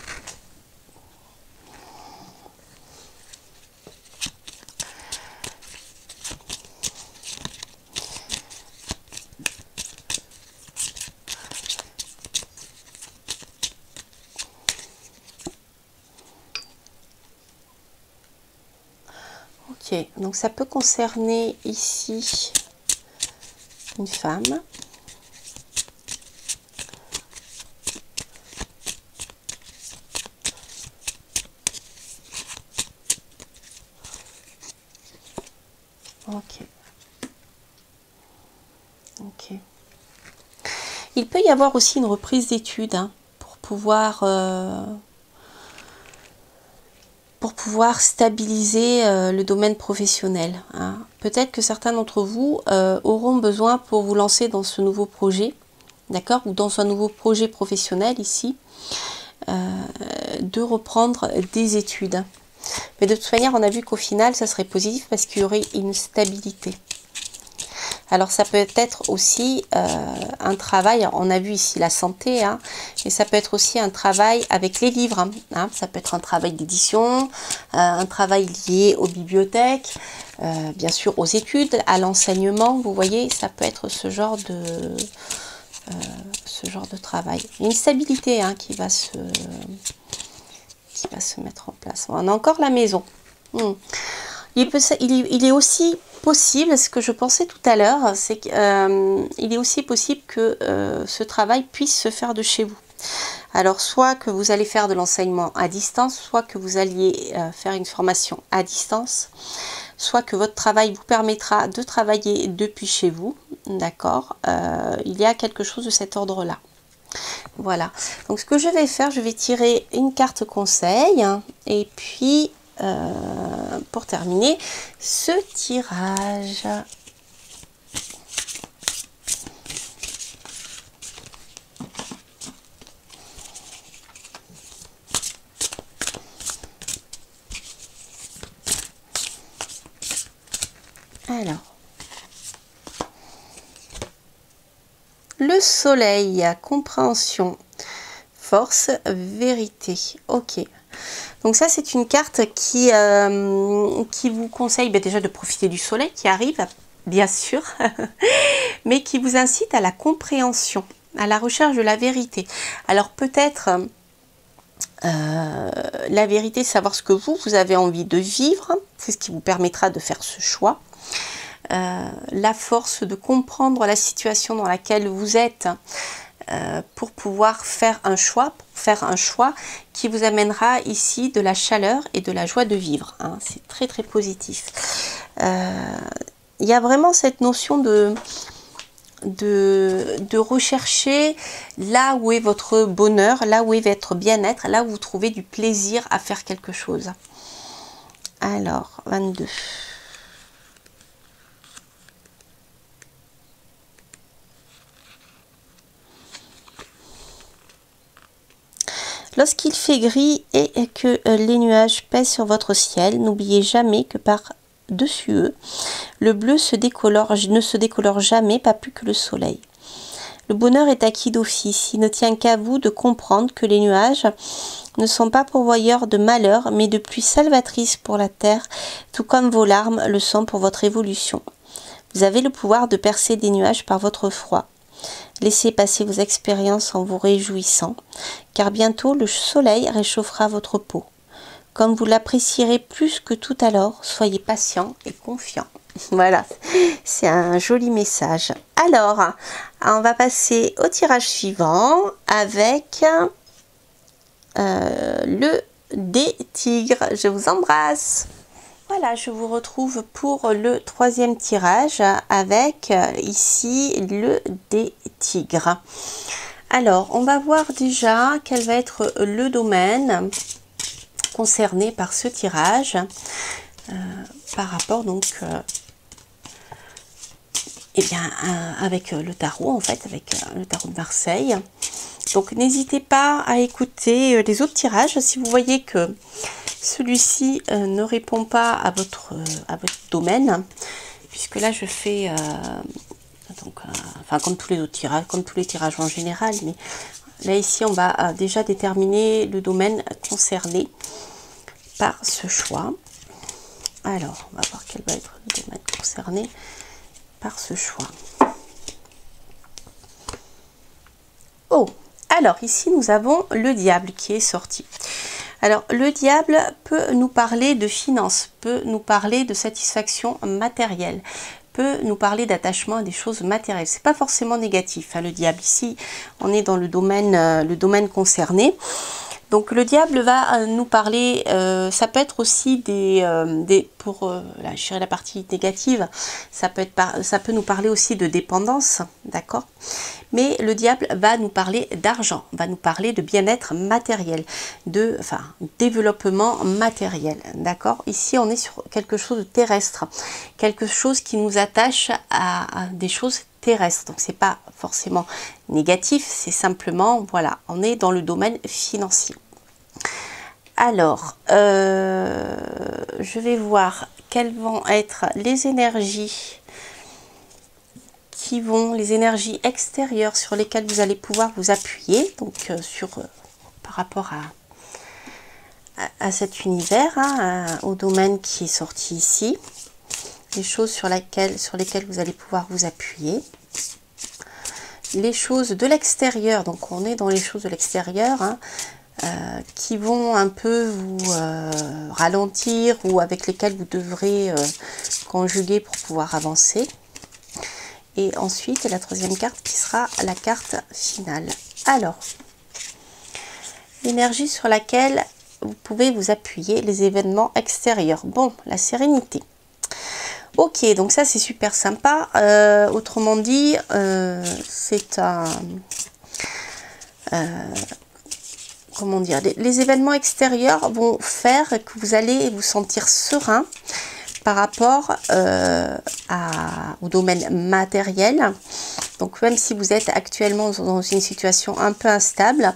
Ok, donc ça peut concerner ici une femme. Ok. Ok. Il peut y avoir aussi une reprise d'études hein, pour pouvoir stabiliser le domaine professionnel. Hein. Peut-être que certains d'entre vous auront besoin pour vous lancer dans ce nouveau projet, d'accord, ou dans un nouveau projet professionnel ici, de reprendre des études. Mais de toute manière, on a vu qu'au final, ça serait positif parce qu'il y aurait une stabilité. Alors ça peut être aussi un travail, on a vu ici la santé, hein, mais ça peut être aussi un travail avec les livres. Hein, ça peut être un travail d'édition, un travail lié aux bibliothèques, bien sûr aux études, à l'enseignement. Vous voyez, ça peut être ce genre de travail. Une stabilité hein, qui va se mettre en place. On a encore la maison. Il est aussi possible, ce que je pensais tout à l'heure, c'est qu'il est aussi possible que ce travail puisse se faire de chez vous. Alors, soit que vous allez faire de l'enseignement à distance, soit que vous alliez faire une formation à distance, soit que votre travail vous permettra de travailler depuis chez vous, d'accord. Il y a quelque chose de cet ordre-là. Voilà. Donc, ce que je vais faire, je vais tirer une carte conseil, hein, et puis... pour terminer ce tirage. Alors, le soleil, compréhension, force, vérité. Ok. Donc ça, c'est une carte qui vous conseille déjà de profiter du soleil qui arrive, bien sûr, mais qui vous incite à la compréhension, à la recherche de la vérité. Alors peut-être la vérité, savoir ce que vous avez envie de vivre, c'est ce qui vous permettra de faire ce choix. La force de comprendre la situation dans laquelle vous êtes pour pouvoir faire un choix, qui vous amènera ici de la chaleur et de la joie de vivre. Hein. C'est très très positif. Il y a vraiment cette notion de rechercher là où est votre bonheur, là où est votre bien-être, là où vous trouvez du plaisir à faire quelque chose. Alors, 22. Lorsqu'il fait gris et que les nuages pèsent sur votre ciel, n'oubliez jamais que par-dessus eux, le bleu ne se décolore jamais, pas plus que le soleil. Le bonheur est acquis d'office. Il ne tient qu'à vous de comprendre que les nuages ne sont pas pourvoyeurs de malheur, mais de pluie salvatrice pour la terre, tout comme vos larmes le sont pour votre évolution. Vous avez le pouvoir de percer des nuages par votre froid. Laissez passer vos expériences en vous réjouissant, car bientôt le soleil réchauffera votre peau. Comme vous l'apprécierez plus que tout alors, soyez patient et confiant. Voilà, c'est un joli message. Alors, on va passer au tirage suivant avec le des tigres. Je vous embrasse. Voilà, je vous retrouve pour le troisième tirage avec ici le des tigres. Alors, on va voir déjà quel va être le domaine concerné par ce tirage par rapport donc avec le tarot en fait, avec le tarot de Marseille. Donc n'hésitez pas à écouter les autres tirages si vous voyez que celui-ci ne répond pas à votre domaine, puisque là je fais enfin comme tous les autres tirages, comme tous les tirages en général, mais là ici on va déjà déterminer le domaine concerné par ce choix. Alors on va voir quel va être le domaine concerné par ce choix. Oh, alors ici nous avons le diable qui est sorti. Alors le diable peut nous parler de finances, peut nous parler de satisfaction matérielle, peut nous parler d'attachement à des choses matérielles. C'est pas forcément négatif, hein, le diable. Ici on est dans le domaine concerné. Donc le diable va nous parler, ça peut être aussi pour la partie négative, ça peut nous parler aussi de dépendance, d'accord? Mais le diable va nous parler d'argent, va nous parler de bien-être matériel, de développement matériel, d'accord? Ici on est sur quelque chose de terrestre, quelque chose qui nous attache à des choses terrestre. Donc c'est pas forcément négatif, c'est simplement, voilà, on est dans le domaine financier. Alors, je vais voir quelles vont être les énergies les énergies extérieures sur lesquelles vous allez pouvoir vous appuyer, donc par rapport à cet univers, hein, au domaine qui est sorti ici. Les choses sur lesquelles vous allez pouvoir vous appuyer. Les choses de l'extérieur, donc on est dans les choses de l'extérieur, hein, qui vont un peu vous ralentir ou avec lesquelles vous devrez conjuguer pour pouvoir avancer. Et ensuite, la troisième carte qui sera la carte finale. Alors, l'énergie sur laquelle vous pouvez vous appuyer, les événements extérieurs. Bon, la sérénité. Ok, donc ça c'est super sympa. Autrement dit, c'est un... comment dire, les événements extérieurs vont faire que vous allez vous sentir serein par rapport au domaine matériel. Donc même si vous êtes actuellement dans une situation un peu instable,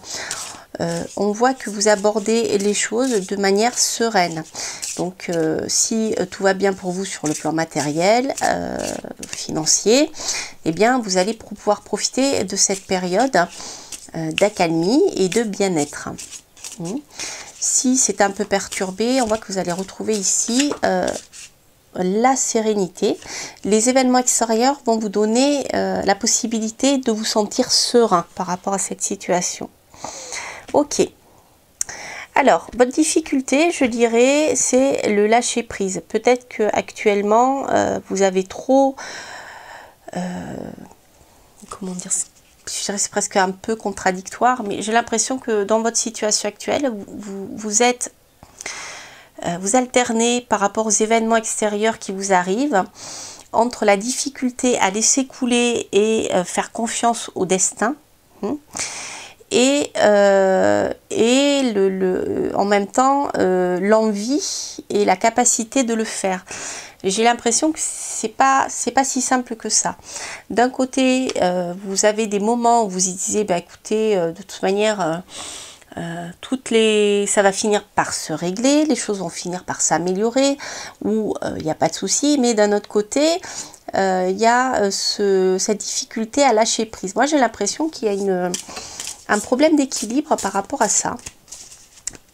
on voit que vous abordez les choses de manière sereine. Donc si tout va bien pour vous sur le plan matériel, financier, eh bien vous allez pouvoir profiter de cette période d'accalmie et de bien-être. Si c'est un peu perturbé, on voit que vous allez retrouver ici la sérénité. Les événements extérieurs vont vous donner la possibilité de vous sentir serein par rapport à cette situation. Ok. Alors, votre difficulté, je dirais, c'est le lâcher prise. Peut-être que actuellement, vous avez trop, comment dire, je dirais c'est presque un peu contradictoire, mais j'ai l'impression que dans votre situation actuelle, vous alternez par rapport aux événements extérieurs qui vous arrivent entre la difficulté à laisser couler et faire confiance au destin. Et en même temps l'envie et la capacité de le faire. J'ai l'impression que c'est pas si simple que ça. D'un côté, vous avez des moments où vous y disiez, bah, écoutez, de toute manière, ça va finir par se régler, les choses vont finir par s'améliorer, ou il n'y a pas de souci, mais d'un autre côté, il y a cette difficulté à lâcher prise. Moi, j'ai l'impression qu'il y a un problème d'équilibre par rapport à ça.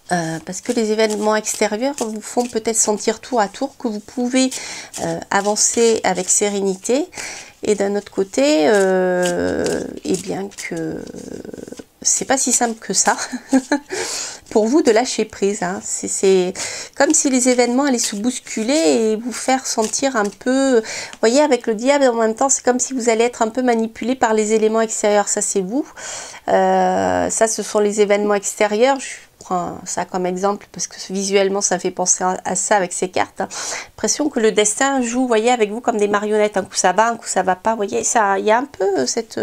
Parce que les événements extérieurs vous font peut-être sentir tour à tour que vous pouvez avancer avec sérénité, et d'un autre côté, eh bien que c'est pas si simple que ça pour vous de lâcher prise. Hein. C'est comme si les événements allaient se bousculer et vous faire sentir un peu, vous voyez, avec le diable en même temps, c'est comme si vous allez être un peu manipulé par les éléments extérieurs. Ça, c'est vous. Ça, ce sont les événements extérieurs. Je prends ça comme exemple parce que visuellement, ça fait penser à ça avec ces cartes. L'impression que le destin joue, vous voyez, avec vous comme des marionnettes. Un coup, ça va, un coup, ça va pas. Vous voyez, ça, il y a un peu cette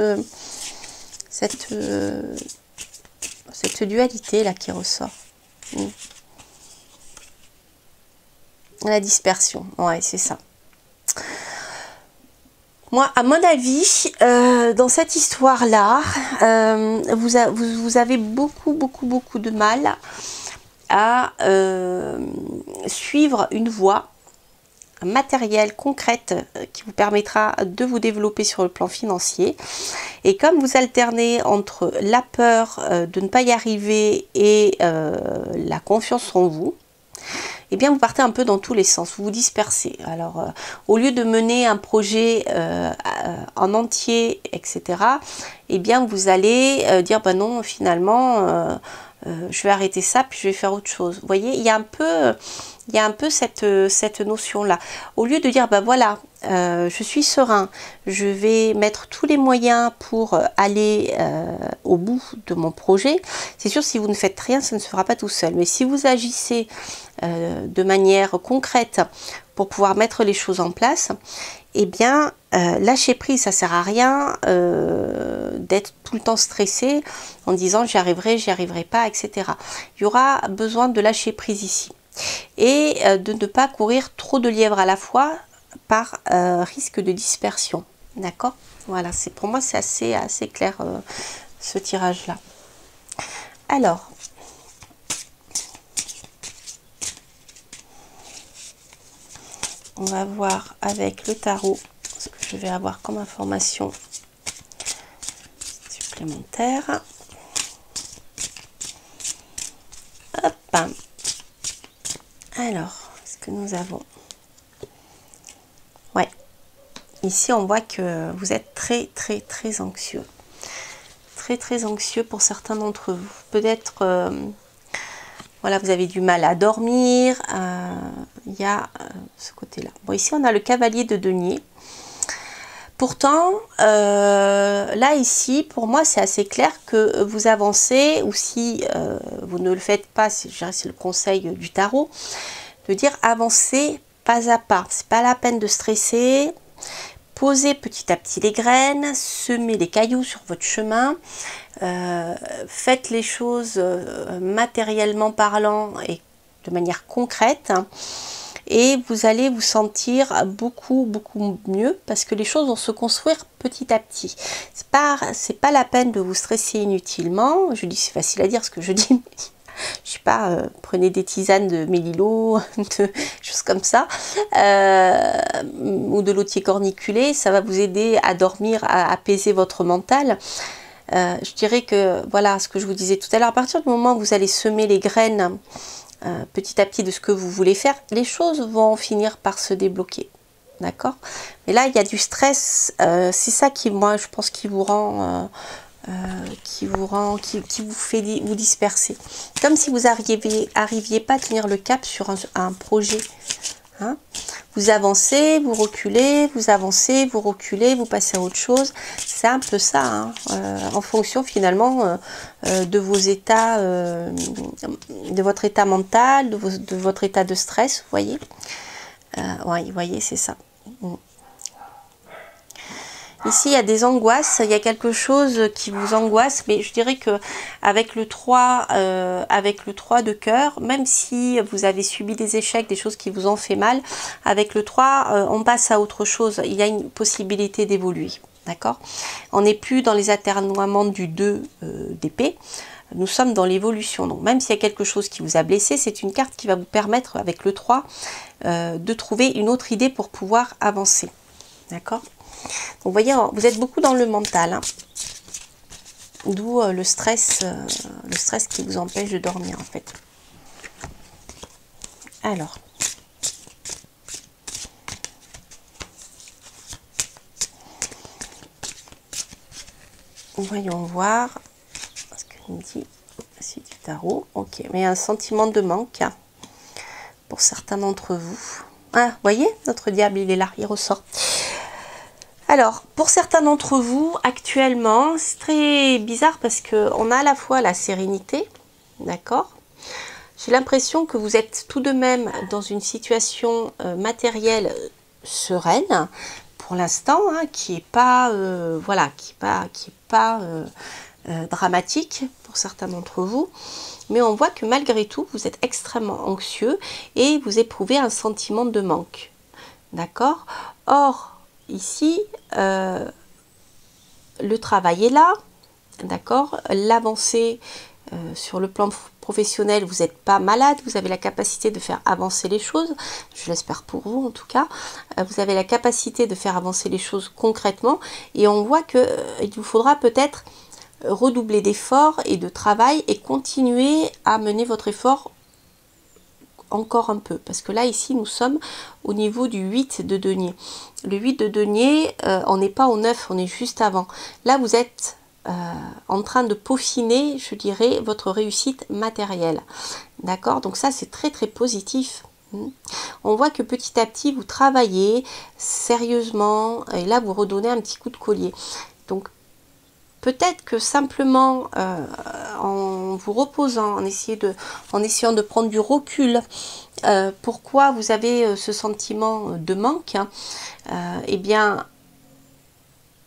dualité là qui ressort. La dispersion, ouais, c'est ça. Moi, à mon avis, dans cette histoire-là, vous avez beaucoup de mal à suivre une voie matérielle, concrète, qui vous permettra de vous développer sur le plan financier. Et comme vous alternez entre la peur de ne pas y arriver et la confiance en vous, eh bien vous partez un peu dans tous les sens, vous vous dispersez. Alors au lieu de mener un projet en entier, etc., eh bien vous allez dire bah non, finalement je vais arrêter ça puis je vais faire autre chose. Vous voyez, il y a un peu cette notion-là. Au lieu de dire, bah voilà, je suis serein, je vais mettre tous les moyens pour aller au bout de mon projet. C'est sûr, si vous ne faites rien, ça ne se fera pas tout seul. Mais si vous agissez de manière concrète pour pouvoir mettre les choses en place, eh bien, lâcher prise, ça sert à rien d'être tout le temps stressé en disant j'y arriverai pas, etc. Il y aura besoin de lâcher prise ici. Et de ne pas courir trop de lièvres à la fois par risque de dispersion. D'accord? Voilà, pour moi c'est assez clair ce tirage là. Alors, on va voir avec le tarot ce que je vais avoir comme information supplémentaire. Hop. Alors, ce que nous avons. Ouais. Ici, on voit que vous êtes très anxieux. Très anxieux pour certains d'entre vous. Peut-être, voilà, vous avez du mal à dormir. Il y a ce côté-là. Bon, ici, on a le cavalier de denier. Pourtant, là, ici, pour moi, c'est assez clair que vous avancez, ou si vous ne le faites pas, c'est le conseil du tarot, de dire avancez pas à pas. C'est pas la peine de stresser. Posez petit à petit les graines, semez les cailloux sur votre chemin, faites les choses matériellement parlant et de manière concrète. et vous allez vous sentir beaucoup mieux parce que les choses vont se construire petit à petit. C'est pas la peine de vous stresser inutilement. Je dis, c'est facile à dire ce que je dis, mais je sais pas, prenez des tisanes de mélilo, de choses comme ça, ou de l'eau corniculée, ça va vous aider à dormir, à apaiser votre mental. Je dirais que, voilà, ce que je vous disais tout à l'heure, à partir du moment où vous allez semer les graines petit à petit de ce que vous voulez faire, les choses vont finir par se débloquer. D'accord? Mais là, il y a du stress, c'est ça qui, moi, je pense, qui vous rend... qui vous fait vous disperser. Comme si vous arriviez pas à tenir le cap sur un projet. Hein? Vous avancez, vous reculez, vous avancez, vous reculez, vous passez à autre chose. C'est un peu ça, hein? En fonction finalement de vos états, de votre état mental, de votre état de stress, vous voyez. Ouais, vous voyez, c'est ça. Ici, il y a des angoisses, il y a quelque chose qui vous angoisse, mais je dirais que avec le 3 de cœur, même si vous avez subi des échecs, des choses qui vous ont fait mal, avec le 3, on passe à autre chose. Il y a une possibilité d'évoluer, d'accord? On n'est plus dans les atermoiements du 2 d'épée. Nous sommes dans l'évolution. Donc, même s'il y a quelque chose qui vous a blessé, c'est une carte qui va vous permettre, avec le 3, de trouver une autre idée pour pouvoir avancer, d'accord? Donc, vous voyez, vous êtes beaucoup dans le mental, hein. D'où le stress qui vous empêche de dormir, en fait. Alors, voyons voir ce qu'il me dit. C'est du tarot, ok. Mais un sentiment de manque, hein, pour certains d'entre vous. Ah, vous voyez, notre diable, il est là, il ressort. Alors, pour certains d'entre vous, actuellement, c'est très bizarre parce qu'on a à la fois la sérénité, d'accord? J'ai l'impression que vous êtes tout de même dans une situation matérielle sereine, pour l'instant, hein, qui n'est pas, voilà, qui est pas dramatique pour certains d'entre vous. Mais on voit que malgré tout, vous êtes extrêmement anxieux et vous éprouvez un sentiment de manque, d'accord? Or, ici, le travail est là, d'accord? L'avancée sur le plan professionnel, vous n'êtes pas malade, vous avez la capacité de faire avancer les choses, je l'espère pour vous en tout cas, vous avez la capacité de faire avancer les choses concrètement et on voit qu'il vous faudra peut-être redoubler d'efforts et de travail et continuer à mener votre effort encore un peu, parce que là ici nous sommes au niveau du 8 de denier. Le 8 de denier, on n'est pas au 9, on est juste avant. Là vous êtes en train de peaufiner, je dirais, votre réussite matérielle, d'accord? Donc ça c'est très très positif. On voit que petit à petit vous travaillez sérieusement et là vous redonnez un petit coup de collier. Donc peut-être que simplement en vous reposant, en essayant de prendre du recul, pourquoi vous avez ce sentiment de manque, hein, eh bien,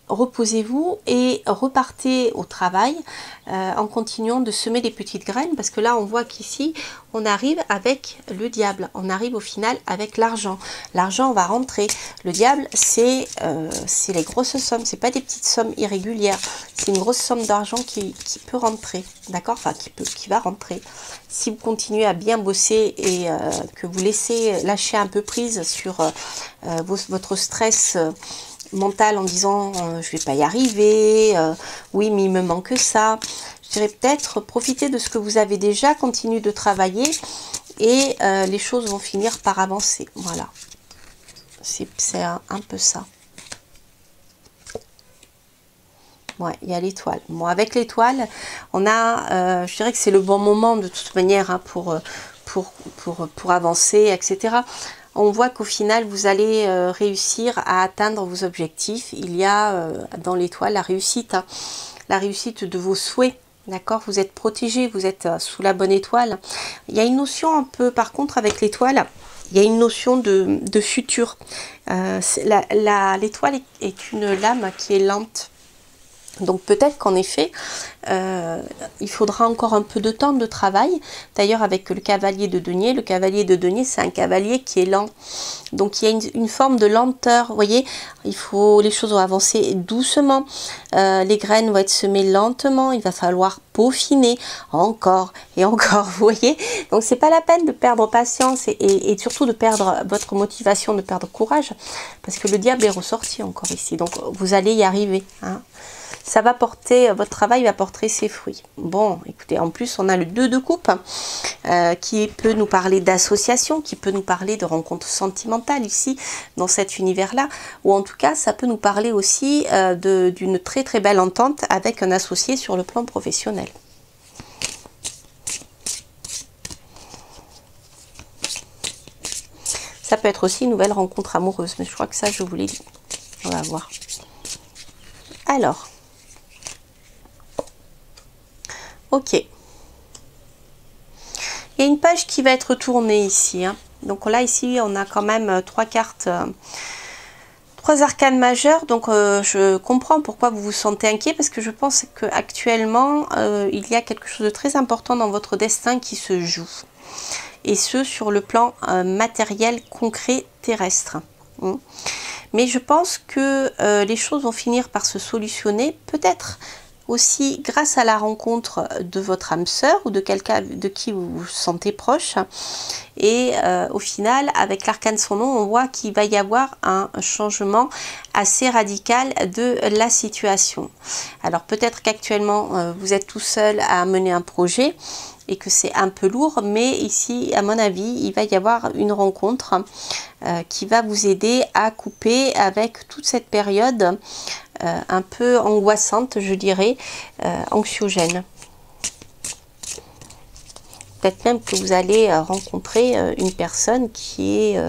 reposez-vous et repartez au travail en continuant de semer des petites graines, parce que là on voit qu'ici on arrive avec le diable, on arrive au final avec l'argent. L'argent va rentrer. Le diable c'est les grosses sommes, c'est pas des petites sommes irrégulières, c'est une grosse somme d'argent qui peut rentrer, d'accord, enfin qui va rentrer. Si vous continuez à bien bosser et que vous laissez lâcher un peu prise sur votre stress mental en disant je vais pas y arriver, oui mais il me manque ça, je dirais peut-être profitez de ce que vous avez déjà, continuez de travailler et les choses vont finir par avancer. Voilà, c'est un peu ça. Ouais, il y a l'étoile. Bon, avec l'étoile, on a, je dirais que c'est le bon moment de toute manière, hein, pour avancer, etc. On voit qu'au final, vous allez réussir à atteindre vos objectifs. Il y a dans l'étoile la réussite, hein, la réussite de vos souhaits. D'accord, vous êtes protégé, vous êtes sous la bonne étoile. Il y a une notion un peu, par contre, avec l'étoile, il y a une notion de futur. L'étoile est une lame qui est lente. Donc peut-être qu'en effet, il faudra encore un peu de temps de travail. D'ailleurs avec le cavalier de denier, c'est un cavalier qui est lent. Donc il y a une forme de lenteur, vous voyez, les choses vont avancer doucement, les graines vont être semées lentement, il va falloir peaufiner encore et encore, vous voyez. Donc c'est pas la peine de perdre patience et surtout de perdre votre motivation, de perdre courage, parce que le diable est ressorti encore ici. Donc vous allez y arriver, hein. Ça va porter, votre travail va porter ses fruits. Bon, écoutez, en plus, on a le 2 de coupe qui peut nous parler d'association, qui peut nous parler de rencontres sentimentales ici, dans cet univers-là, ou en tout cas, ça peut nous parler aussi d'une très très belle entente avec un associé sur le plan professionnel. Ça peut être aussi une nouvelle rencontre amoureuse, mais je crois que ça, je vous l'ai dit. On va voir. Alors... ok. Il y a une page qui va être tournée ici, hein. Donc là, ici, on a quand même 3 cartes, 3 arcanes majeures. Donc je comprends pourquoi vous vous sentez inquiet, parce que je pense qu'actuellement, il y a quelque chose de très important dans votre destin qui se joue. Et ce, sur le plan matériel, concret, terrestre. Mais je pense que les choses vont finir par se solutionner, peut-être aussi grâce à la rencontre de votre âme sœur ou de quelqu'un de qui vous vous sentez proche. Et au final, avec l'arcane son nom, on voit qu'il va y avoir un changement assez radical de la situation. Alors peut-être qu'actuellement, vous êtes tout seul à mener un projet et que c'est un peu lourd, mais ici, à mon avis, il va y avoir une rencontre qui va vous aider à couper avec toute cette période un peu angoissante, je dirais, anxiogène. Peut-être même que vous allez rencontrer une personne qui est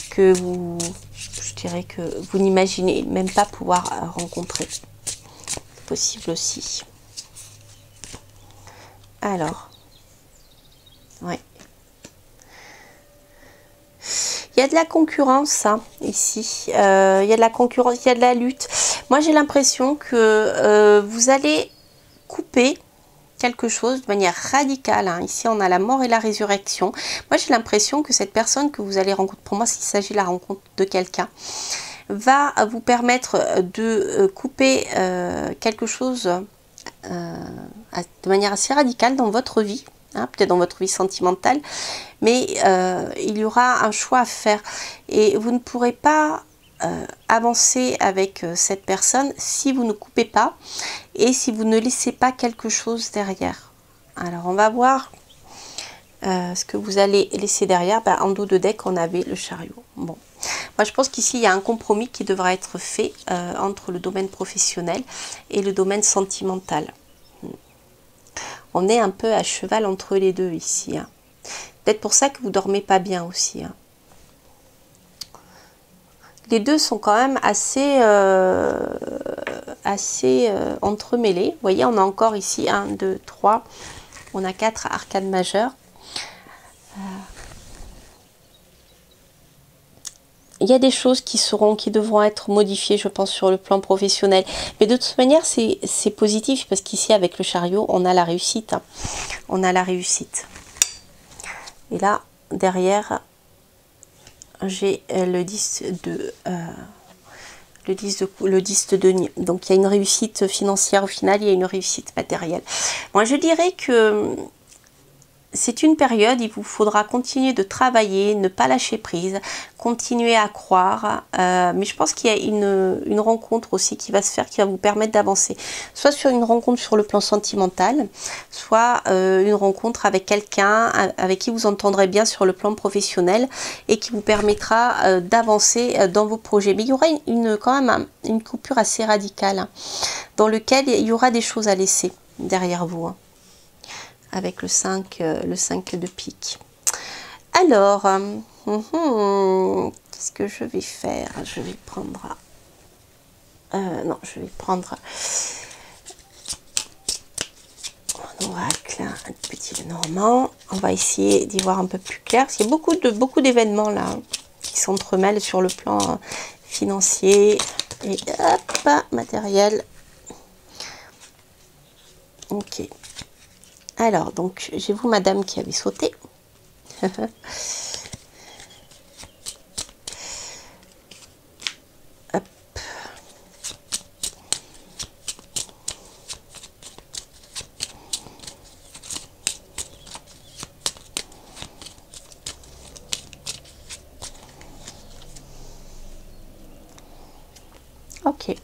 que vous, je dirais que vous n'imaginez même pas pouvoir rencontrer. C'est possible aussi. Alors, ouais. Il y a de la concurrence, hein, ici. Il y a de la concurrence, il y a de la lutte. Moi, j'ai l'impression que vous allez couper quelque chose de manière radicale, hein. Ici, on a la mort et la résurrection. Moi, j'ai l'impression que cette personne que vous allez rencontrer, pour moi, s'il s'agit de la rencontre de quelqu'un, va vous permettre de couper quelque chose de manière assez radicale dans votre vie, hein, peut-être dans votre vie sentimentale, mais il y aura un choix à faire et vous ne pourrez pas avancer avec cette personne si vous ne coupez pas et si vous ne laissez pas quelque chose derrière. Alors on va voir ce que vous allez laisser derrière. En dos de deck, on avait le chariot. Bon, moi je pense qu'ici il y a un compromis qui devra être fait entre le domaine professionnel et le domaine sentimental. On est un peu à cheval entre les deux ici, hein. Peut-être pour ça que vous dormez pas bien aussi, hein. Les deux sont quand même assez entremêlés. Vous voyez, on a encore ici 1, 2, 3. On a 4 arcanes majeures. Il y a des choses qui devront être modifiées, je pense, sur le plan professionnel. Mais de toute manière, c'est positif parce qu'ici, avec le chariot, on a la réussite, hein. On a la réussite. Et là, derrière, j'ai le 10 de denier. Donc, il y a une réussite financière au final, il y a une réussite matérielle. Moi, je dirais que c'est une période, il vous faudra continuer de travailler, ne pas lâcher prise, continuer à croire. Mais je pense qu'il y a une rencontre aussi qui va se faire, qui va vous permettre d'avancer. Soit sur une rencontre sur le plan sentimental, soit une rencontre avec quelqu'un avec qui vous entendrez bien sur le plan professionnel et qui vous permettra d'avancer dans vos projets. Mais il y aura quand même une coupure assez radicale, hein, dans lequel il y aura des choses à laisser derrière vous, hein, avec le 5 de pique. Alors, qu'est-ce que je vais faire? Je vais prendre... non, je vais prendre un oracle, un petit Lenormand. On va essayer d'y voir un peu plus clair, parce qu'il y a beaucoup d'événements là, hein, qui s'entremêlent sur le plan financier et hop, matériel. Ok. Alors, donc, j'ai vous, madame, qui avait sauté. Hop. Ok.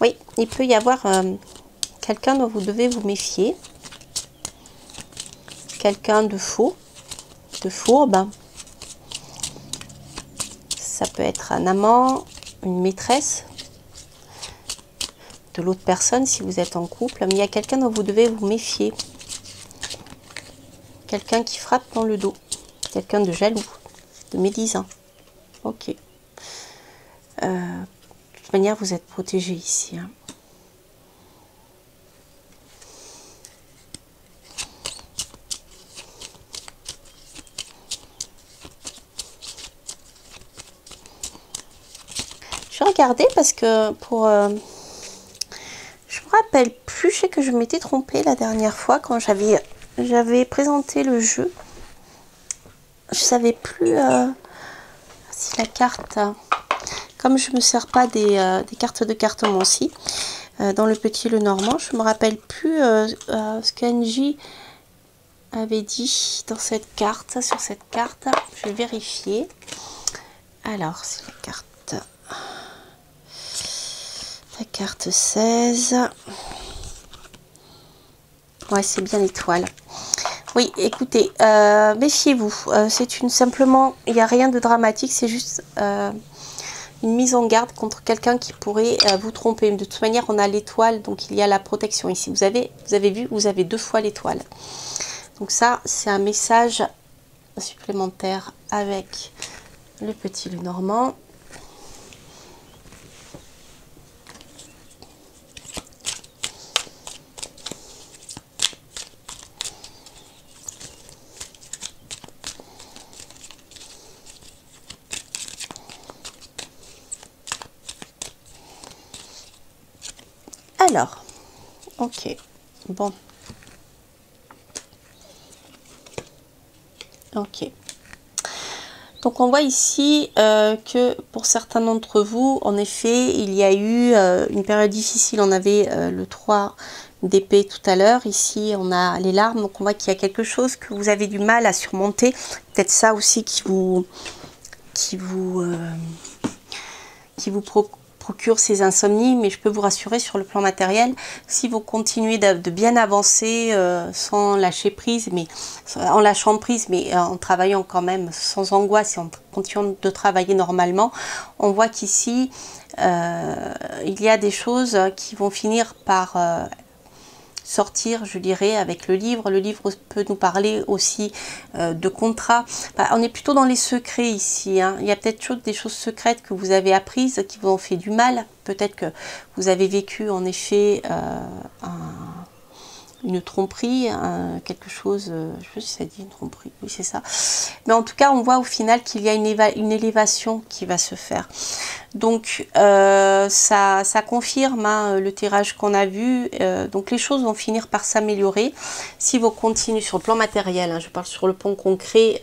Oui, il peut y avoir quelqu'un dont vous devez vous méfier. Quelqu'un de faux, de fourbe. Ça peut être un amant, une maîtresse de l'autre personne si vous êtes en couple. Mais il y a quelqu'un dont vous devez vous méfier. Quelqu'un qui frappe dans le dos. Quelqu'un de jaloux, de médisant. Ok. De toute manière, vous êtes protégé ici. Hein. Je vais regarder parce que pour... je me rappelle plus, je sais que je m'étais trompée la dernière fois quand j'avais présenté le jeu. Je savais plus si la carte... Comme je ne me sers pas des cartes de cartomancie dans le petit le normand, je ne me rappelle plus ce qu'Angie avait dit dans cette carte, sur cette carte. Je vais vérifier. Alors, c'est la carte 16. Ouais, c'est bien l'étoile. Oui, écoutez, méfiez-vous. C'est simplement, il n'y a rien de dramatique, c'est juste une mise en garde contre quelqu'un qui pourrait vous tromper. De toute manière, on a l'étoile, donc il y a la protection ici. Vous avez vu, vous avez 2 fois l'étoile. Donc ça, c'est un message supplémentaire avec le petit Lenormand. Alors, ok, bon. Ok. Donc on voit ici que pour certains d'entre vous, en effet, il y a eu une période difficile. On avait le 3 d'épée tout à l'heure. Ici, on a les larmes. Donc on voit qu'il y a quelque chose que vous avez du mal à surmonter. Peut-être ça aussi qui vous procure ces insomnies, mais je peux vous rassurer sur le plan matériel, si vous continuez de bien avancer sans lâcher prise, mais en lâchant prise, mais en travaillant quand même sans angoisse et en continuant de travailler normalement, on voit qu'ici il y a des choses qui vont finir par sortir, je dirais, avec le livre. Le livre peut nous parler aussi de contrat. On est plutôt dans les secrets ici. Hein. Il y a peut-être des choses secrètes que vous avez apprises qui vous ont fait du mal. Peut-être que vous avez vécu en effet une tromperie, quelque chose, je sais pas si ça dit une tromperie, oui c'est ça. Mais en tout cas, on voit au final qu'il y a une élévation qui va se faire. Donc, ça confirme hein, le tirage qu'on a vu. Donc, les choses vont finir par s'améliorer. Si vous continuez sur le plan matériel, hein, je parle sur le plan concret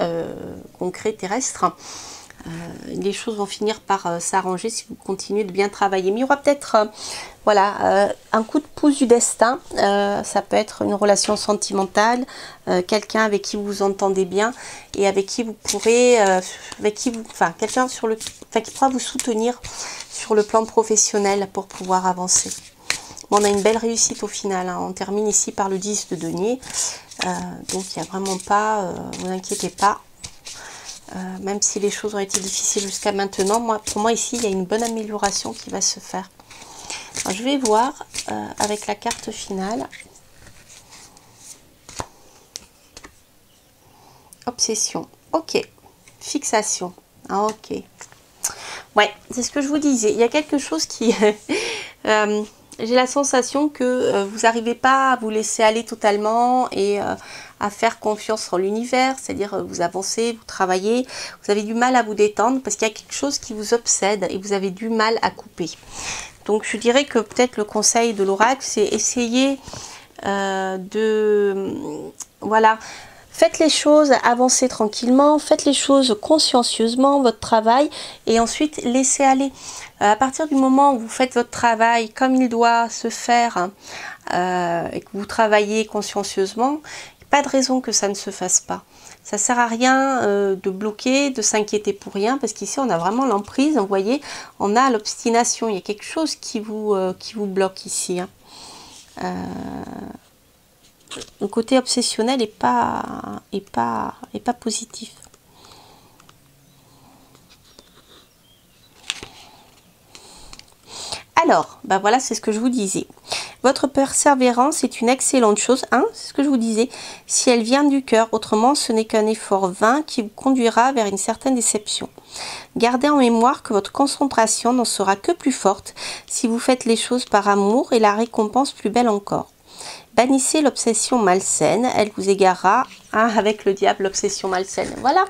terrestre, les choses vont finir par s'arranger si vous continuez de bien travailler. Mais il y aura peut-être voilà, un coup de pouce du destin. Ça peut être une relation sentimentale, quelqu'un avec qui vous vous entendez bien et avec qui vous pourrez, quelqu'un qui pourra vous soutenir sur le plan professionnel pour pouvoir avancer. Bon, on a une belle réussite au final. Hein. On termine ici par le 10 de denier. Donc il n'y a vraiment pas, vous inquiétez pas. Même si les choses ont été difficiles jusqu'à maintenant, pour moi ici, il y a une bonne amélioration qui va se faire. Alors, je vais voir avec la carte finale. Obsession. Ok. Fixation. Ah, ok. Ouais, c'est ce que je vous disais. Il y a quelque chose qui... j'ai la sensation que vous n'arrivez pas à vous laisser aller totalement et à faire confiance en l'univers, c'est-à-dire vous avancez, vous travaillez, vous avez du mal à vous détendre parce qu'il y a quelque chose qui vous obsède et vous avez du mal à couper. Donc je dirais que peut-être le conseil de l'oracle, c'est essayer voilà, faites les choses, avancez tranquillement, faites les choses consciencieusement, votre travail, et ensuite laissez aller. À partir du moment où vous faites votre travail comme il doit se faire, et que vous travaillez consciencieusement, pas de raison que ça ne se fasse pas. Ça sert à rien de bloquer, de s'inquiéter pour rien, parce qu'ici on a vraiment l'emprise, vous voyez, on a l'obstination, il y a quelque chose qui vous bloque ici. Hein. Le côté obsessionnel n'est pas positif. Alors, ben voilà, c'est ce que je vous disais. Votre persévérance est une excellente chose, hein, c'est ce que je vous disais, si elle vient du cœur. Autrement, ce n'est qu'un effort vain qui vous conduira vers une certaine déception. Gardez en mémoire que votre concentration n'en sera que plus forte si vous faites les choses par amour et la récompense plus belle encore. Bannissez l'obsession malsaine, elle vous égarera, hein, avec le diable, l'obsession malsaine. Voilà,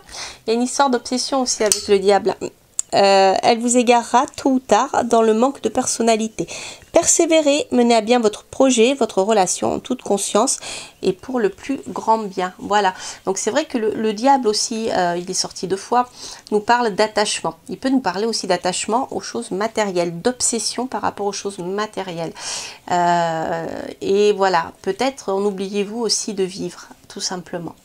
il y a une histoire d'obsession aussi avec le diable. Elle vous égarera tôt ou tard dans le manque de personnalité. Persévérez, menez à bien votre projet, votre relation en toute conscience et pour le plus grand bien. Voilà, donc c'est vrai que le diable aussi, il est sorti 2 fois, nous parle d'attachement. Il peut nous parler aussi d'attachement aux choses matérielles, d'obsession par rapport aux choses matérielles. Et voilà, peut-être en oubliez-vous aussi de vivre, tout simplement.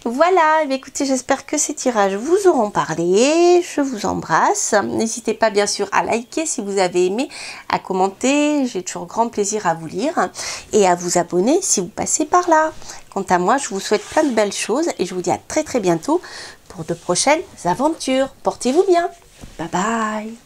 Voilà, écoutez, j'espère que ces tirages vous auront parlé. Je vous embrasse. N'hésitez pas bien sûr à liker si vous avez aimé, à commenter. J'ai toujours grand plaisir à vous lire et à vous abonner si vous passez par là. Quant à moi, je vous souhaite plein de belles choses et je vous dis à très bientôt pour de prochaines aventures. Portez-vous bien. Bye bye.